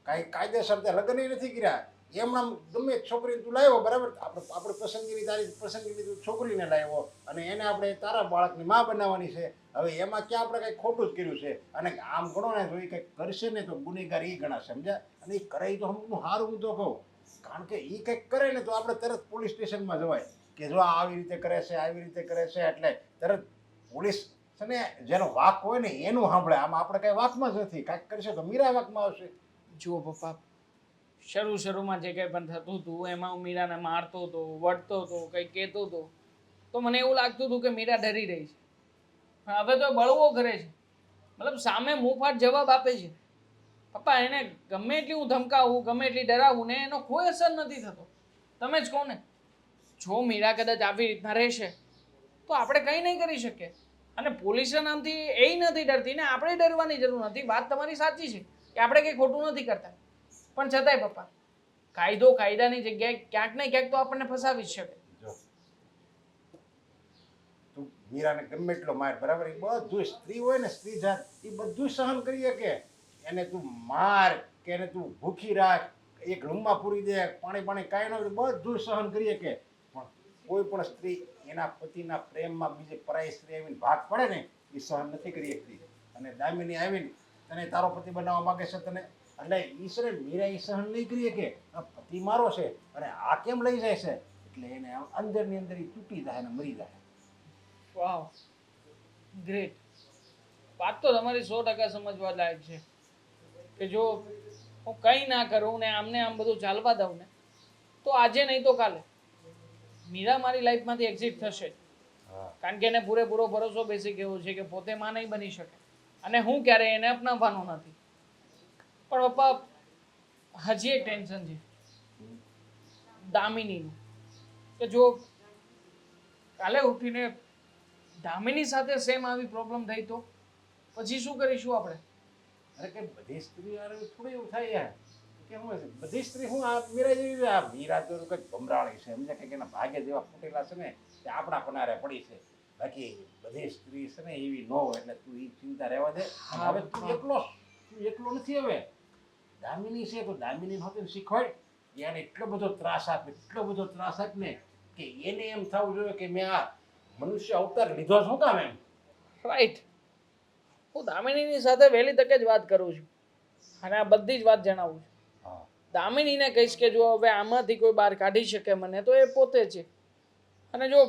કાંઈ કાયદેસર તે લગ્ન નથી કર્યા. એમનામ ગમે છોકરીને તું લાવ્યો બરાબર, આપણે પસંદગીની તારી પસંદગીની તું છોકરીને લાવ્યો અને એને આપણે તારા બાળકની માં બનાવવાની છે. હવે એમાં ક્યાં આપણે કંઈક ખોટું જ કર્યું છે? અને આમ ગણો ને તો એ કંઈક કરશે ને તો ગુનેગાર એ ગણાશે, સમજ્યા? અને એ કરે તો હું સારું હું તો કહું, કારણ કે એ કંઈક કરે ને તો આપણે તરત પોલીસ સ્ટેશનમાં જવાય કે જો આવી રીતે કરે છે, આવી રીતે કરે છે, એટલે તરત પોલીસ છે ને જેનો વાક હોય ને એનું સાંભળે. આમાં આપણે કંઈ વાકમાં જ નથી, કાંઈક કરશે તો મીરા વાકમાં આવશે.
જુઓ પપ્પા, શરૂમાં જે કંઈ પણ થતું હતું એમાં હું મીરાને મારતો હતો, વઢતો હતો, કંઈ કહેતો હતો તો મને એવું લાગતું હતું કે મીરા ડરી રહી છે. પણ હવે તો બળવો કરે છે, મતલબ સામે મુંહફાટ જવાબ આપે છે. પપ્પા એને ગમે એટલી હું ધમકાવું, ગમે એટલી ડરાવું ને એનો કોઈ અસર નથી થતો. તમે જ કહો ને, જો મીરા કદાચ આવી રીતના રહેશે તો આપણે કંઈ નહીં કરી શકીએ. અને પોલીસના નામથી એ નથી ડરતી ને આપણે ડરવાની જરૂર નથી. વાત તમારી સાચી છે કે આપણે કંઈ ખોટું નથી કરતા, પણ છતાંય પપ્પા કાયદો કાયદાની જગ્યાએ ક્યાંક ને ક્યાંક તો આપણને ફસાવી જ શકે.
જો તું મીરાને ગમે એટલો માર બરાબર, એ બધું સ્ત્રી હોય ને સ્ત્રી જાત એ બધું સહન કરી શકે. એને તું માર કે એને તું ભૂખી રાખ, એક રૂમમાં પૂરી દે, પાણી કાંઈ ન બધું સહન કરી શકે. પણ કોઈ પણ સ્ત્રી એના પતિના પ્રેમમાં બીજે પરાઈ સ્ત્રી આવીને ભાગ પડે ને એ સહન નથી કરી શકતી. અને દામિની આવીને તને તારો પતિ બનાવવા માંગે છે તને, એટલે ઈશ્વરે મીરા એ સહન નહીં કરી શકે. આ પતિ મારો છે અને આ કેમ લઈ જાય છે, એટલે એને અંદરની અંદર એ તૂટી જાય અને મરી જાય.
વાવ, ગ્રેટ. વાત તો તમારી 100% સમજવા લાયક છે કે જો હું કંઈ ના કરું ને આમને આમ બધું ચાલવા દઉં ને તો આજે નહીં તો કાલે મીરા મારી લાઈફમાંથી એક્ઝિટ થશે. કારણ કે એને પૂરેપૂરો ભરોસો બેસી ગયો છે કે પોતે માં નહીં બની શકે અને હું ક્યારેય એને અપનાવવાનો નથી. પણ પપ્પા હજી એક ટેન્શન છે દામિનીનું, કે જો કાલે ઉઠીને દામિની સાથે સેમ આવી પ્રોબ્લેમ થઈ તો પછી શું કરીશું આપણે?
અરે કે બધી સ્ત્રી થોડું એવું થાય યાર કે હું બધી સ્ત્રી હું આ મીરા જેવી, આ મીરા તો કંઈક ભમરાળી છે, સમજ્યા? કંઈક એના ભાગ્ય જેવા ફૂટેલા છે ને તે આપણા પનારે પડી છે. બાકી બધી સ્ત્રી છે ને એવી ન હોય, એટલે તું એ ચિંતા રહેવા દે. હવે તું એકલો નથી. હવે દામિની છે તો દામિની હોતી શીખવાડ, યાર એટલો બધો ત્રાસ આપ ને કે એને એમ થવું જોઈએ કે મેં આ મનુષ્ય અવતાર લીધો શું કામ એમ.
રાઈટ. હું દામિનીની સાથે વહેલી તકે જ વાત કરું છું અને આ બધી જ વાત જણાવું છું. દામિનીને કહીશ કે જો હવે આમાંથી કોઈ બહાર કાઢી શકે મને તો એ પોતે છે. અને જો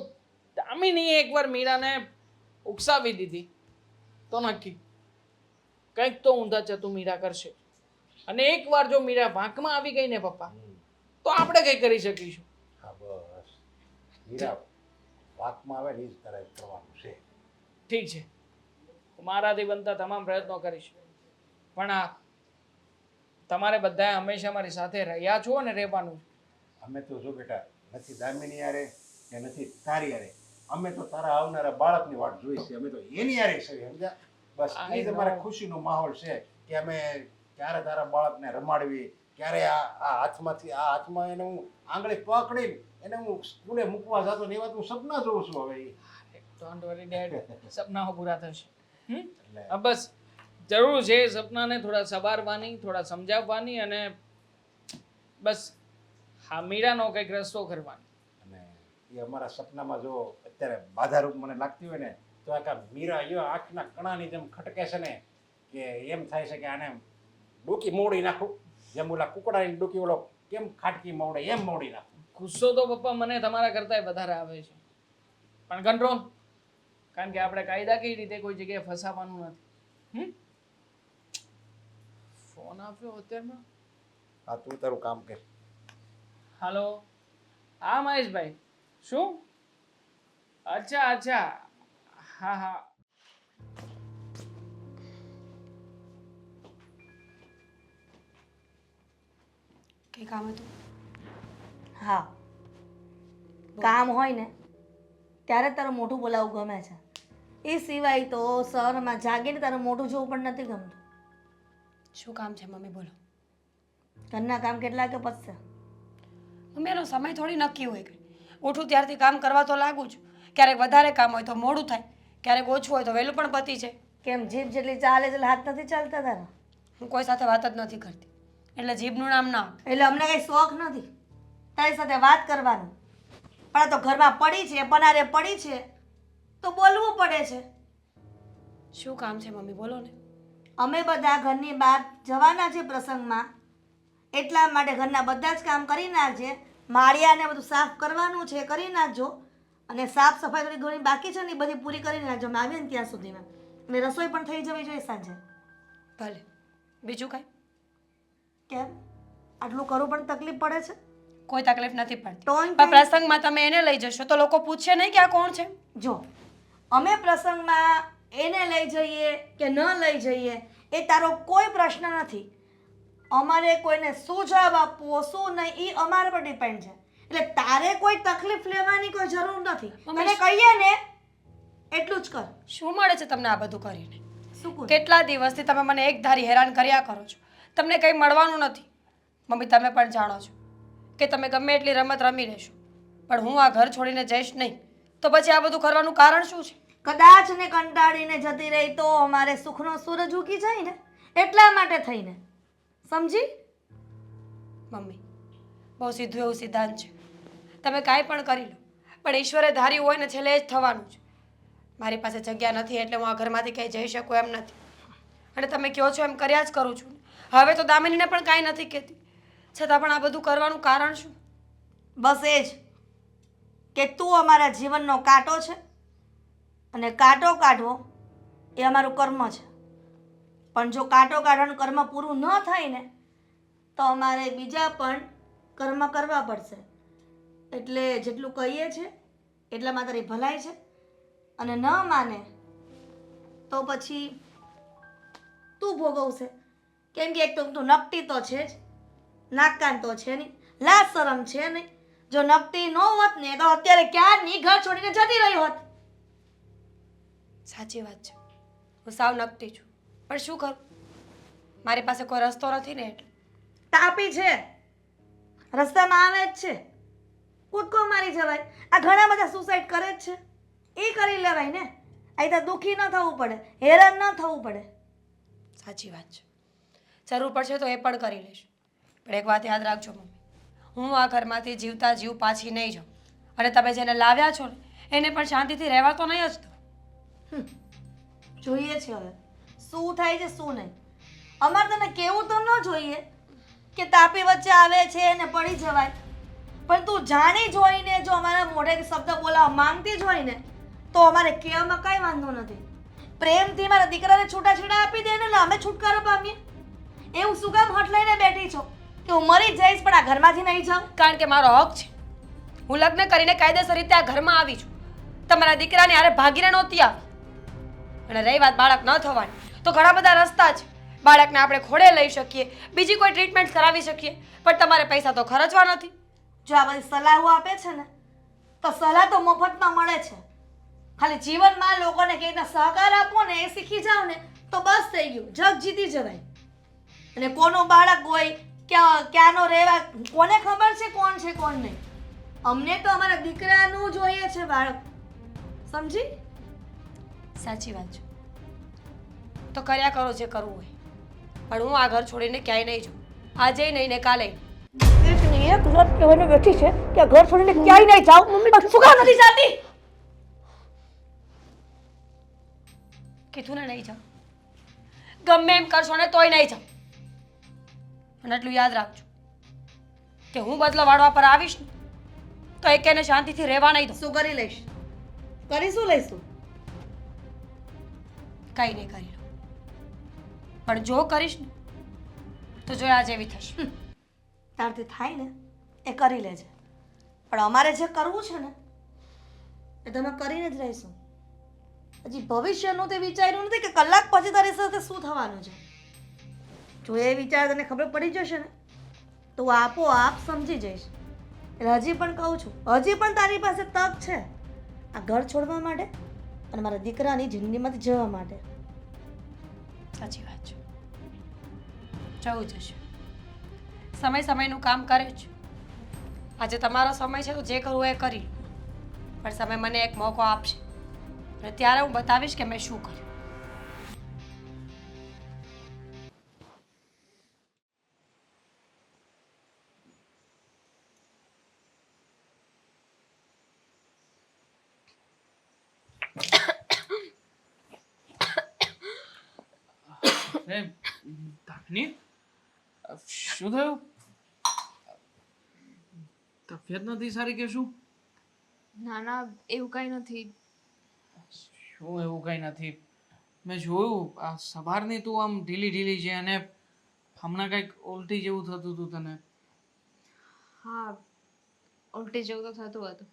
દામિનીએ એકવાર મીરાને ઉકસાવી દીધી તો નક્કી કંઈક તો ઊંધા ચતું મીરા કરશે. અને એકવાર જો મીરા વાંકમાં આવી ગઈ ને પપ્પા તો આપણે કંઈ કરી શકીશું?
હા બસ, મીરા વાતમાં આવે ને એ જ તારે કરવાનું છે.
ઠીક છે, હું મારાથી બનતા તમામ પ્રયત્નો કરીશ. પણ આ તમારે બધાએ હંમેશા મારી સાથે રહ્યા છો અને રહેવાનું.
અમે તો જો બેટા નથી દામિની યારે કે નથી તારી યારે, અમે તો તારા આવનારા બાળકની વાટ જોઈ છે. અમે તો એની યારે છે, સમજ્યા? બસ એ જ અમારે ખુશીનો માહોલ છે કે અમે ક્યારે તારા બાળકને રમાડવી, ક્યારે આ હાથમાં એને હું આંગળી પકડીને એને હું સ્કૂલે મૂકવા જતો ને એવા હું સપના જોઉં છું. હવે
ડોન્ટ વરી ડેડ, સપનાઓ પૂરા થશે.
એટલે
હા, બસ જરૂર છે એ સપનાને થોડા સવારવાની, થોડા સમજાવવાની અને બસ હા મીરાનો કંઈક રસ્તો કરવાનો.
અને એ અમારા સપનામાં જો અત્યારે બાધારૂપ મને લાગતી હોય ને તો આ મીરા એવા આંખના કણાની જેમ ખટકે છે ને કે એમ થાય છે કે આને ડોકી મોડી નાખું, જેમ ઓલા કુકડાની ડોકી ઓલો કેમ ખાટકી મોડે એમ મોડી નાખું.
ગુસ્સો તો પપ્પા મને તમારા કરતાંય વધારે આવે છે, પણ કંટ્રોલ, કારણ કે આપણે કાયદાકીય રીતે કોઈ જગ્યાએ ફસાવાનું નથી. ફોન આપ્યો અત્યારમાં.
હા, તું તારું કામ કર.
હાલો, હા મહેશભાઈ, શું? અચ્છા અચ્છા, હા હા.
કંઈ કામ હતું?
હા, કામ હોય ને ત્યારે તારું મોઢું બોલાવવું ગમે છે. એ સિવાય તો શહેરમાં જાગીને તારું મોઢું જોવું પણ નથી ગમતું.
શું કામ છે મમ્મી, બોલો.
ઘરના કામ કેટલા કે પતશે?
મમ્મી એનો સમય થોડી નક્કી હોય કે ઉઠું ત્યારથી કામ કરવા તો લાગુ છું. ક્યારેક વધારે કામ હોય તો મોડું થાય, ક્યારેક ઓછું હોય તો વહેલું પણ પતી છે.
કેમ જીભ જેટલી ચાલે એટલે હાથ નથી ચાલતા તારા?
હું કોઈ સાથે વાત જ નથી કરતી, એટલે જીભનું નામ ના આપો.
એટલે અમને કઈ શોખ નથી તારી સાથે વાત કરવાનું, પણ આ તો ઘરમાં પડી છે, પનારે પડી છે તો બોલવું પડે છે.
શું કામ છે મમ્મી, બોલો ને.
અમે બધા ઘરની બહાર જવાના છે પ્રસંગમાં, એટલા માટે ઘરના બધા જ કામ કરી નાખજે. માળિયાને બધું સાફ કરવાનું છે, કરી નાખજો. અને સાફ સફાઈ થોડી ઘણી બાકી છે ને એ બધી પૂરી કરી નાખજો અમે આવીએ ને ત્યાં સુધીમાં. અને રસોઈ પણ થઈ જવી જોઈએ સાંજે.
ભલે. બીજું કાંઈ?
કેમ આટલું કરવું પણ તકલીફ પડે છે?
કોઈ તકલીફ નથી પડતી,
ટોન
પણ પ્રસંગમાં તમે એને લઈ જશો તો લોકો પૂછશે નહીં કે આ કોણ છે.
જો અમે પ્રસંગમાં એને લઈ જઈએ કે ન લઈ જઈએ એ તારો કોઈ પ્રશ્ન નથી. અમારે કોઈને શું જવાબ આપવો શું નહીં એ અમારા પર ડિપેન્ડ છે. એટલે તારે કોઈ તકલીફ લેવાની કોઈ જરૂર નથી. મને કહીએ ને એટલું જ કર.
શું મળે છે તમને આ બધું કરીને?
શું કહું?
કેટલા દિવસથી તમે મને એક ધારી હેરાન કર્યા કરો છો, તમને કંઈ મળવાનું નથી. મમ્મી તમે પણ જાણો છો કે તમે ગમે એટલી રમત રમી લેશો, પણ હું આ ઘર છોડીને જઈશ નહીં. તો પછી આ બધું કરવાનું કારણ શું છે?
કદાચ ને કંટાળીને જતી રહી તો અમારે સુખનો સૂરજ ઉગી જાય ને, એટલા માટે થઈને. સમજી?
મમ્મી બહુ સીધું એવું સિદ્ધાંત છે, તમે કાંઈ પણ કરી લો પણ ઈશ્વરે ધાર્યું હોય ને છેલ્લે જ થવાનું છે. મારી પાસે જગ્યા નથી એટલે હું આ ઘરમાંથી ક્યાંય જઈ શકું એમ નથી, અને તમે કહો છો એમ કર્યા જ કરું છું. હવે તો દામિનીને પણ કાંઈ નથી કહેતી, છતાં પણ આ બધું કરવાનું કારણ શું?
બસ એ જ કે તું અમારા જીવનનો કાંટો છે અને કાંટો કાઢવો એ અમારું કર્મ છે. પણ જો કાંટો કાઢવાનું કર્મ પૂરું ન થાય ને તો અમારે બીજા પણ કર્મ કરવા પડશે. એટલે જેટલું કહીએ છીએ એટલામાં તારી ભલાઈ છે, અને ન માને તો પછી તું ભોગવશે. કેમ કે એક તો તું નકટી તો છે જ, નાકકાન તો છે નહીં, લાજ શરમ છે નહીં. જો નકટી ન હોત ને તો અત્યારે ક્યારની ઘર છોડીને જતી રહી હોત.
સાચી વાત છે, હું સાવ નકટી છું, પણ શું કરું? મારી પાસે કોઈ રસ્તો નથી ને એટલે.
તાપી છે, રસ્તામાં આવે જ છે, કૂદકો મારી જવાય. આ ઘણા બધા સુસાઇડ કરે જ છે, એ કરી લેવાય ને. અહીં તો દુઃખી ન થવું પડે, હેરાન ન થવું પડે.
સાચી વાત છે, જરૂર પડશે તો એ પણ કરી લઈશ. પણ એક વાત યાદ રાખજો મમ્મી, હું આ ઘરમાંથી જીવતા જીવ પાછી નહીં જાઉં, અને તમે જેને લાવ્યા છો ને એને પણ શાંતિથી રહેવા તો નહીં જ દો.
જોઈએ છે હવે શું થાય છે શું નહીં. અમારે તને કેવું તો ન જોઈએ કે તાપી વચ્ચે આવે છે ને પડી જવાય, પણ તું જાણી જોઈને જો અમારા મોઢેથી શબ્દ બોલાવવા માંગતી જ હોય ને તો અમારે કહેવામાં કાંઈ વાંધો નથી. પ્રેમથી મારા દીકરાને છૂટાછેડા આપી દે ને અમે છુટકારો પામીએ. એવું શું કામ હટ લઈને બેઠી છો કે હું મરી જઈશ પણ આ ઘરમાંથી નહીં જાઉં?
કારણ કે મારો હક છે. હું લગ્ન કરીને કાયદેસર રીતે આ ઘરમાં આવી છું, તમારા દીકરાને હારે ભાગીને નહોતી આવી. અને રહી વાત બાળક ન થવાની, તો ઘણા બધા રસ્તા છે. બાળકને આપણે ખોળે લઈ શકીએ, બીજી કોઈ ટ્રીટમેન્ટ કરાવી શકીએ, પણ તમારે પૈસા તો ખર્ચવા નથી.
જો આ બધી સલાહો આપે છે ને તો સલાહ તો મફતમાં મળે છે. ખાલી જીવનમાં લોકોને કેવી રીતના સહકાર આપવો ને એ શીખી જાવ ને તો બસ થઈ ગયું, જગ જીતી જવાય. અને કોનું બાળક હોય ક્યાંનો રહેવા કોને ખબર છે કોણ છે કોણ નહીં. અમને તો અમારા દીકરાનું જોઈએ છે બાળક, સમજી?
સાચી વાત છે. તો કર્યા કરો જે કરવું હોય, પણ હું આ ઘર છોડીને ક્યાંય નહીં જાઉં. આજે નહીં ને કાલે નહીં.
એકની એક વાત કહેવાને બેઠી છે કે ઘર છોડીને ક્યાંય નહીં જાવ. મમ્મી શું કામ નથી જાતી?
કીધું ને નહીં જાઉં. ગમે એમ કરશો ને તોય નહીં જાઉં. અને એટલું યાદ રાખજો કે હું બદલો વાળવા પર આવીશ ને તો એકેને શાંતિથી રહેવા નહીં દઉં.
શું કરી લઈશ? કરી શું લઈશું?
કંઈ નહીં કરી લો, પણ જો કરીશ ને તો જોયા જેવી થશે.
તારથી થાય ને એ કરી લેજે, પણ અમારે જે કરવું છે ને એ તમે કરીને જ રહીશું. હજી ભવિષ્યનું તે વિચાર્યું નથી કે કલાક પછી તારી સાથે શું થવાનું છે. જો એ વિચાર તને ખબર પડી જશે ને તો હું આપોઆપ સમજી જઈશ. એટલે હજી પણ કહું છું, હજી પણ તારી પાસે તક છે આ ઘર છોડવા માટે અને મારા દીકરાની જિંદગીમાંથી જવા માટે.
સાચી વાત છે, જવું જશે. સમય સમયનું કામ કરે છે. આજે તમારો સમય છે તો જે કરવું એ કરી લો, પણ સમય મને એક મોકો આપશે અને ત્યારે હું બતાવીશ કે મેં શું કર્યું.
દામિની, શું થયું? તબિયત નથી સારી કે શું?
ના ના, એવું કંઈ નથી.
શું એવું કંઈ નથી? મેં જોયું આ સવારની તું આમ ઢીલી ઢીલી છે અને હમણાં કંઈક ઉલટી જેવું થતું હતું તને.
હા, ઉલટી જેવું તો થતું હતું.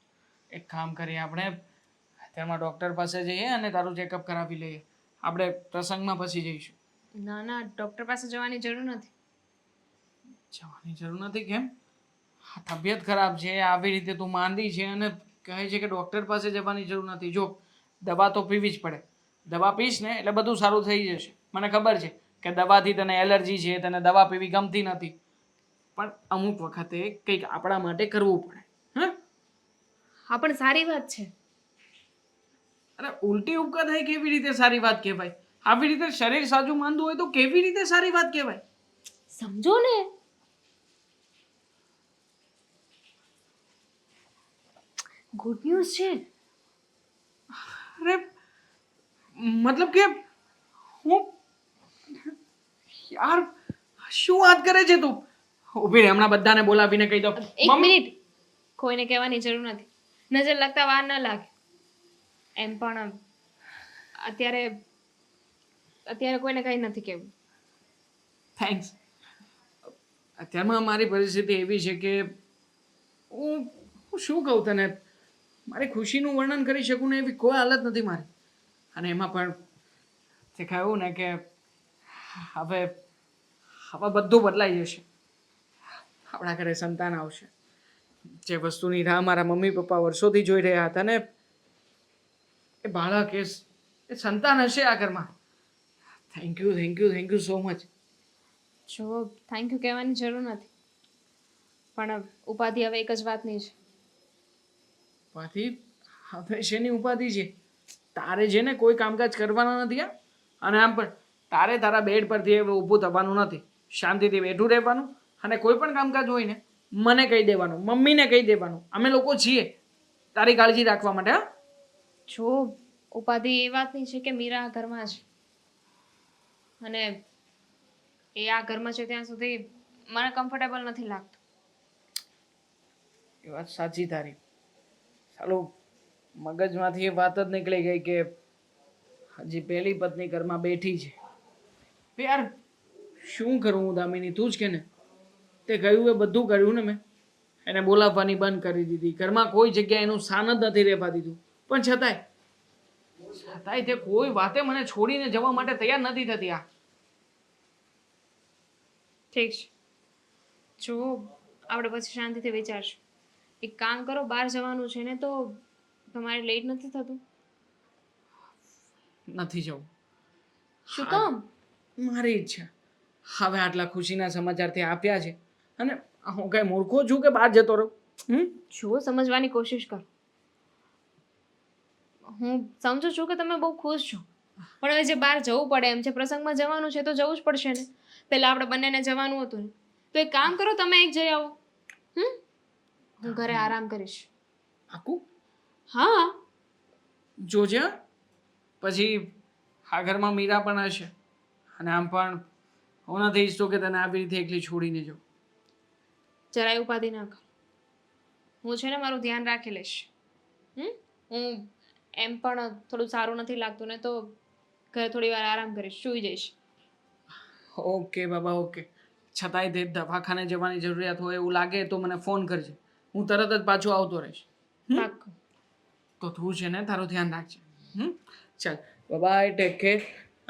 એક કામ કરીએ, આપણે તેમાં ડૉક્ટર પાસે જઈએ અને તારું ચેકઅપ કરાવી લઈએ. આપણે પ્રસંગમાં પછી જઈશું.
ના ના, ડૉક્ટર પાસે જવાની જરૂર નથી.
જવાની જરૂર નથી? કેમ? આ તબિયત ખરાબ છે, આવી રીતે તું માંદી છે અને કહે છે કે ડૉક્ટર પાસે જવાની જરૂર નથી. જો દવા તો પીવી જ પડે. દવા પીશ ને એટલે બધું સારું થઈ જશે. મને ખબર છે કે દવાથી તને એલર્જી છે, તને દવા પીવી ગમતી નથી, પણ અમુક વખતે કંઈક આપણા માટે કરવું પડે. હા,
હા, પણ સારી વાત છે.
અરે ઉલટી ઉપકા થાય કેવી રીતે સારી વાત કહેવાય? આવી રીતે શરીર સાજું માંદું હોય તો કેવી રીતે સારી વાત કહેવાય?
સમજો ને. ગુડ ન્યૂઝ છે.
અરે મતલબ કે હું યાર શું વાત કરે છે તું? ઊભી રહે, હમણાં બધાને બોલાવીને કહી દો.
એક મિનિટ, કોઈને કહેવાની જરૂર નથી. નજર લાગતા વાર ન લાગે. એમ પણ અત્યારે કોઈને કંઈ નથી કહેવું.
થેન્ક્સ. અત્યારમાં મારી પરિસ્થિતિ એવી છે કે હું શું કહું તને, મારી ખુશીનું વર્ણન કરી શકું ને એવી કોઈ હાલત નથી મારી. અને એમાં પણ તે કહ્યું ને કે હવે બધું બદલાઈ જશે. આપણા ઘરે સંતાન આવશે. જે વસ્તુની રાહ મારા મમ્મી પપ્પા વર્ષોથી જોઈ રહ્યા હતા ને એ બાળક, એ સંતાન હશે આ ઘરમાં. Thank you so much.
જો થેન્ક યુ કહેવાની જરૂર નથી, પણ ઉપાધિ હવે એક જ વાતની છે.
ઉપાધિ? હવે શેની ઉપાધિ છે? તારે છે ને કોઈ કામકાજ કરવાના નથી. અને આમ પણ તારે તારા બેડ પરથી હવે ઊભું થવાનું નથી. શાંતિથી બેઠું રહેવાનું અને કોઈ પણ કામકાજ હોય ને મને કહી દેવાનું, મમ્મીને કહી દેવાનું. અમે લોકો છીએ તારી કાળજી રાખવા માટે. હા,
જો ઉપાધિ એ વાતની છે કે મીરા આ ઘરમાં છે અને એ આ ઘરમાં છે ત્યાં સુધી મને કમ્ફર્ટેબલ નથી લાગતું.
એ વાત સાચી તારી. ચાલો, મગજમાંથી એ વાત જ નીકળી ગઈ કે હજી પહેલી પત્ની ઘરમાં બેઠી છે. યાર શું કરું હું દામિની, તું જ કે ને. તે કહ્યું એ બધું કર્યું ને મેં. એને બોલાવવાની બંધ કરી દીધી. ઘરમાં કોઈ જગ્યાએ એનું સ્થાન જ નથી રહેવા દીધું. પણ છતાંય તે કોઈ વાતે મને છોડીને જવા માટે તૈયાર નથી થતી.
ઠીક છે. જો આપણે પછી શાંતિથી વિચારશું. એક કામ કરો, બહાર જવાનું છે ને તો તમારે લેટ નથી થતું?
નથી જવું.
શું કામ?
મારી ઈચ્છા. હવે આટલા ખુશીના સમાચાર તે આપ્યા છે અને હું કઈ મૂર્ખો છું કે બહાર જતો રહું?
જો સમજવાની કોશિશ કરો. હું સમજુ છું કે તમે બહુ ખુશ છો, પણ હવે જે બહાર જવું પડે એમ છે, પ્રસંગમાં જવાનું છે તો જવું જ પડશે ને. પહેલા આપણે બંનેને જવાનું હતું ને, તો એક કામ કરો, તમે એક જઈ આવો. હું ઘરે આરામ કરીશ.
પાકું?
હા.
જોજે હં. પછી આ ઘરમાં મીરા પણ હશે અને આમ પણ હું નથી ઈચ્છતો કે તને આવી રીતે એકલી છોડીને જાઉં.
જરાય ઉપાધિ ના કર. હું છે ને મારું ધ્યાન રાખી લઈશ. હું એમ પણ થોડું સારું નથી લાગતું ને, તો ઘરે થોડી વાર આરામ કરીશ, સૂઈ જઈશ.
ઓકે બાબા, ઓકે. છતાંય તે દવાખાને જવાની જરૂરિયાત હોય એવું લાગે તો મને ફોન કરજે. હું તરત જ પાછો આવતો રહીશ.
પાક્કું.
તો તું છે ને તારું ધ્યાન રાખજે. ચાલ બાય, ટેક કેર.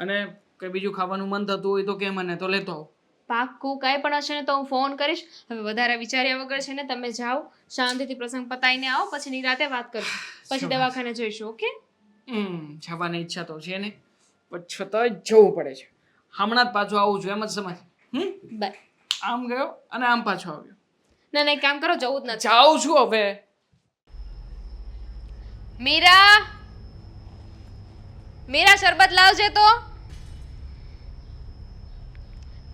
અને કંઈ બીજું ખાવાનું મન થતું હોય તો કે મને, તો લેતો આવ.
પાક્કું. કાંઈ પણ હશે ને તો હું ફોન કરીશ. હવે વધારે વિચાર્યા વગર છે ને તમે જાઓ, શાંતિથી પ્રસંગ પતાવીને આવો, પછી નિરાતે વાત કરશું, પછી દવાખાને જઈશું. ઓકે?
જવાની ઈચ્છા તો છે ને, પણ છતાંય જવું પડે છે. હમણાં જ પાછો આવું છું, એમ જ સમજ.
બાય.
આમ ગયો અને આમ પાછો આવ્યો.
ના ના, એક કામ કરો, જવું જ નથી.
જાઉં છું હવે.
મીરા, મીરા, શરબત લાવજે તો.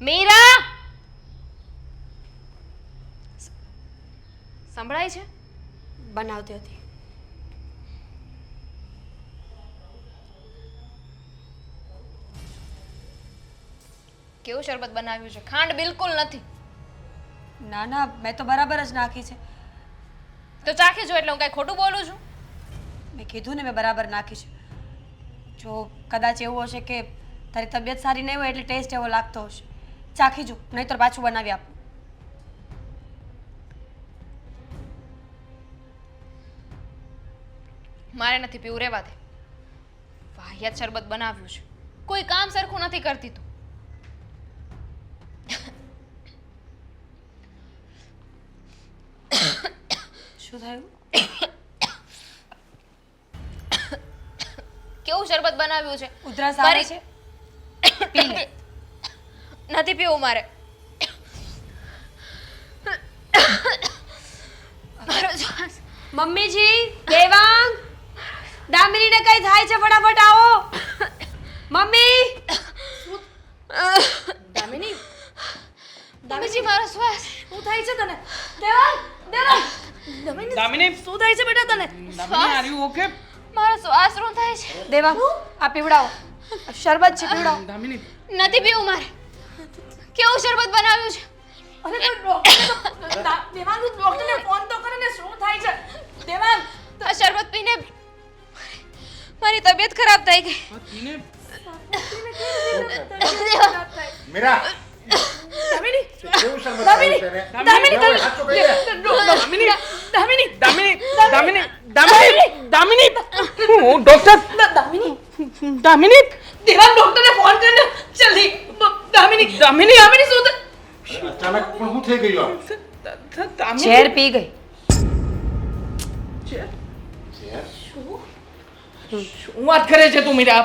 મીરા, સંભળાય છે?
બનાવતી હતી.
કેવું શરબત બનાવ્યું છે? ખાંડ બિલકુલ નથી.
ના ના, મેં તો બરાબર જ નાખી છે.
તો ચાખી જો, એટલે હું કાંઈ ખોટું બોલું છું?
મેં કીધું ને મેં બરાબર નાખી છે. જો કદાચ એવું હશે કે તારી તબિયત સારી નહીં હોય એટલે ટેસ્ટ એવો લાગતો હશે. ચાખી જો, નહીંતર પાછું બનાવી આપું.
મારે નથી પીવું, રહેવા દે. વાહિયાત શરબત બનાવ્યું છે, કોઈ કામ સરખું નથી કરતી તું.
શું થયું?
કેવું શરબત બનાવ્યું છે?
ઉધરસ આવે છે? પી લે.
નથી પીવું મારે. મારો શ્વાસ.
મમ્મીજી, દેવાંગ, દામિનીને કઈ થાય છે? ફટાફટ આવો. મમ્મી! દામિની,
મમ્મીજી, મારો શ્વાસ.
શું થાય છે તને? દેવાંગ, દેવાંગ!
દામિની,
શું થાય છે બેટા તને?
Damini, are you okay?
મારો શ્વાસ રૂં થાય છે.
દેવાંગ, આ પીવડાવો. શરબત છે, પીવડાવો.
દામિની,
નથી પીવું મારે. કેવું શરબત બનાવ્યું છે?
અરે તો દેવાંગ, ડોક્ટરને ફોન તો કરે ને, શું થાય છે? દેવાંગ!
આ શરબત પીને મારી તબિયત ખરાબ થઈ ગઈ.
પતિને
મીરા,
દામિની!
કેવું શરબત આવ્યું છે રે?
દામિની!
સાચું કહી દે.
દામિની, દામિની, દામિની, દામિની, દામિની, દામિની, હું ડોક્ટર.
દામિની!
દામિની,
દેવાંગ, ડોક્ટરને ફોન કર ને, જલ્દી! દામિની!
દામિની,
દામિની, શું થાય?
અચાનક પણ શું થઈ ગયું આ?
દામિની.
ઝેર પી ગઈ.
ઝેર?
શું વાત કરે છે તું મીરા?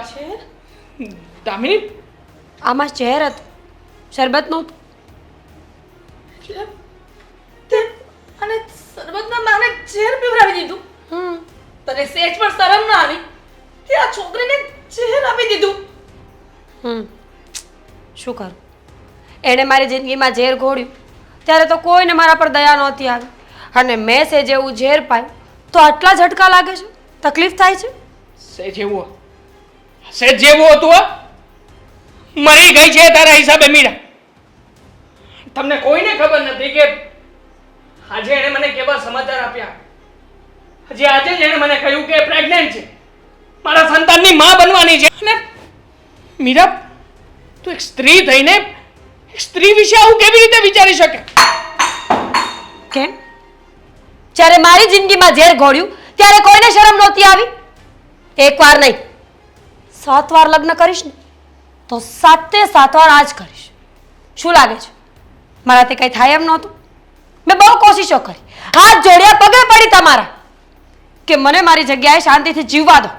દામિની,
આમાં ઝેર હતું, શરબત નહોતું.
અને શરબતના બહાને ઝેર પીવડાવી દીધું. તને સેજ પણ શરમ ના આવી કે આ છોકરીને ઝેર આપી દીધું?
શું કરું? એણે મારી જિંદગીમાં ઝેર ઘોળ્યું ત્યારે તો કોઈને મારા પર દયા નહોતી આવી, અને મેં સેજ એવું ઝેર પાયું તો આટલા ઝટકા લાગે છે, તકલીફ થાય છે.
સેજ જેવું હતું હો? મરી ગઈ છે તારા હિસાબે મીરા. તમને કોઈને ખબર નથી કે આજે એણે મને કેવા સમાચાર આપ્યા. હજી આજે જ એણે મને કહ્યું કે પ્રેગ્નન્ટ છે, મારા સંતાનની માં બનવાની છે. અને મીરા, તું એક સ્ત્રી થઈને એક સ્ત્રી વિશે આવું કેવી રીતે વિચારી શકે?
કેમ? જ્યારે મારી જિંદગીમાં ઝેર ઘોળ્યું ત્યારે કોઈને શરમ નહોતી આવી? એકવાર નહીં, 7 વાર લગ્ન કરીશ ને તો 7 વાર આ જ કરીશ. શું લાગે છે મારાથી કંઈ થાય એમ નહોતું. મેં બહુ કોશિશો કરી, હાથ જોડ્યા, પગે પડી તમારા, કે મને મારી જગ્યાએ શાંતિથી જીવવા દો.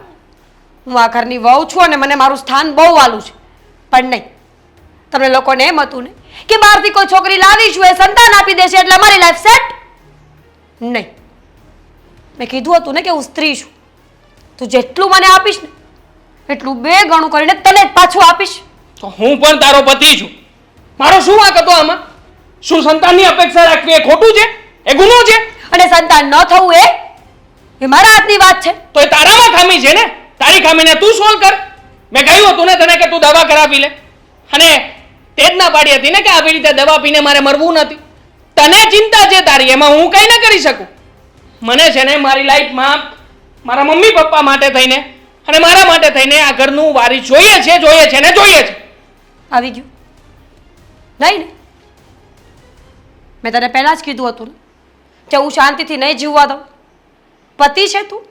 હું આ ઘરની વહુ છું અને મને મારું સ્થાન બહુ વાલું છે. પણ નહીં, તમને લોકોને એમ હતું ને કે બહારથી કોઈ છોકરી લાવીશું, એ સંતાન આપી દેશે એટલે અમારી લાઈફ સેટ. નહીં, મેં કીધું હતું ને કે હું સ્ત્રી છું. તું જેટલું મને આપીશ ને એટલું 2 ગણું કરીને તને જ પાછું આપીશ.
તો હું પણ તારો પતિ છું. મારો શું વાંક હતો આમાં? શું સંતાનની અપેક્ષા રાખવી એ ખોટું છે? એ ગુનો છે?
અને સંતાન ન થવું એ મારા હાથની વાત છે.
તો એ તારામાં ખામી છે ને? તારી ખામીને તું સોલ્વ કર. મેં કહ્યું હતું ને તને કે તું દવા કરાવી લે, અને તે જ ના પાડી હતી ને કે આવી રીતે દવા પીને મારે મરવું નથી. તને ચિંતા છે તારી, એમાં હું કંઈ ન કરી શકું. મને છે ને મારી લાઈફમાં મારા મમ્મી પપ્પા માટે થઈને અને મારા માટે થઈને આ ઘરનું વારી જોઈએ છે ને જોઈએ છે.
આવી ગયું નહીં ને? મેં તને પહેલા જ કીધું હતું ને કે હું શાંતિથી નહીં જીવવા દઉં. પતિ છે તું,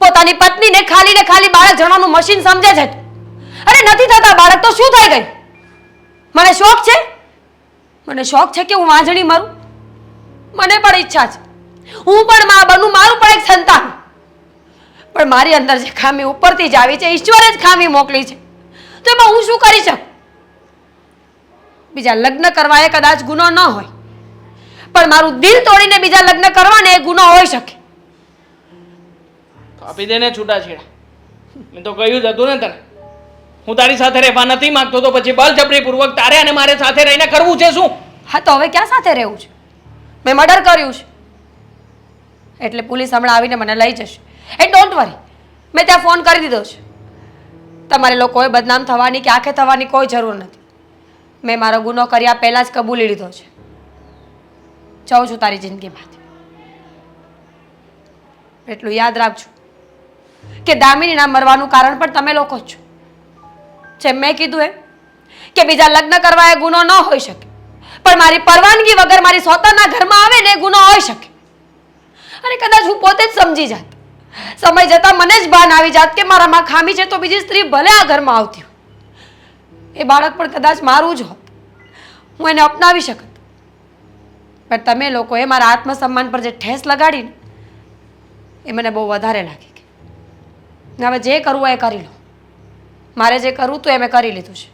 પોતાની પત્નીને ખાલી બાળક જણવાનું મશીન સમજે છે તું. અરે નથી થતા બાળક તો શું થઈ ગયું? મને શોખ છે, મને શોખ છે કે હું વાંજણી મરું. મને પણ ઈચ્છા છે, હું પણ મા બનું, મારું પણ એક સંતાન. પણ મારી અંદર જે ખામી ઉપરથી જ આવી છે, ઈશ્વરે જ ખામી મોકલી છે, તો એમાં હું શું કરી શકું? બીજા લગ્ન કરવા એ કદાચ ગુનો ન હોય, પણ મારું દિલ તોડીને બીજા લગ્ન કરવાને એ ગુનો હોઈ શકે.
આપી દે ને છૂટાછેડા. મેં તો કહ્યું જ હતું ને તને, હું તારી સાથે રહેવા નથી માંગતો, તો પછી બળજબરીપૂર્વક તારે અને મારે સાથે રહીને કરવું છે શું?
હા, તો હવે ક્યાં સાથે રહેવું છે? મેં મર્ડર કર્યું છે એટલે પોલીસ હમણાં આવીને મને લઈ જશે. એ ડોન્ટ વરી, મેં ત્યાં ફોન કરી દીધો છે. તમારે લોકોએ બદનામ થવાની કે આંખે થવાની કોઈ જરૂર નથી. મેં મારો ગુનો કર્યા પહેલાં જ કબૂલી લીધો છે. જાઉં છું તારી જિંદગીમાંથી. એટલું યાદ રાખજો કે દામિનીના મરવાનું કારણ પણ તમે લોકો જ છો. જેમ મેં કીધું એમ કે બીજા લગ્ન કરવા એ ગુનો ન હોઈ શકે, પણ મારી પરવાનગી વગર મારી સોતરના ઘરમાં આવે ને એ ગુનો હોઈ શકે. અને કદાચ હું પોતે જ સમજી જાત, સમય જતાં મને જ ભાન આવી જાત કે મારામાં ખામી છે, તો બીજી સ્ત્રી ભલે આ ઘરમાં આવતી હોય, એ બાળક પણ કદાચ મારું જ હોત, હું એને અપનાવી શકત. પણ તમે લોકોએ મારા આત્મસન્માન પર જે ઠેસ લગાડી ને એ મને બહુ વધારે લાગી ગઈ. હવે જે કરવું એ કરી લો. મારે જે કરવું તો એ મેં કરી લીધું છે.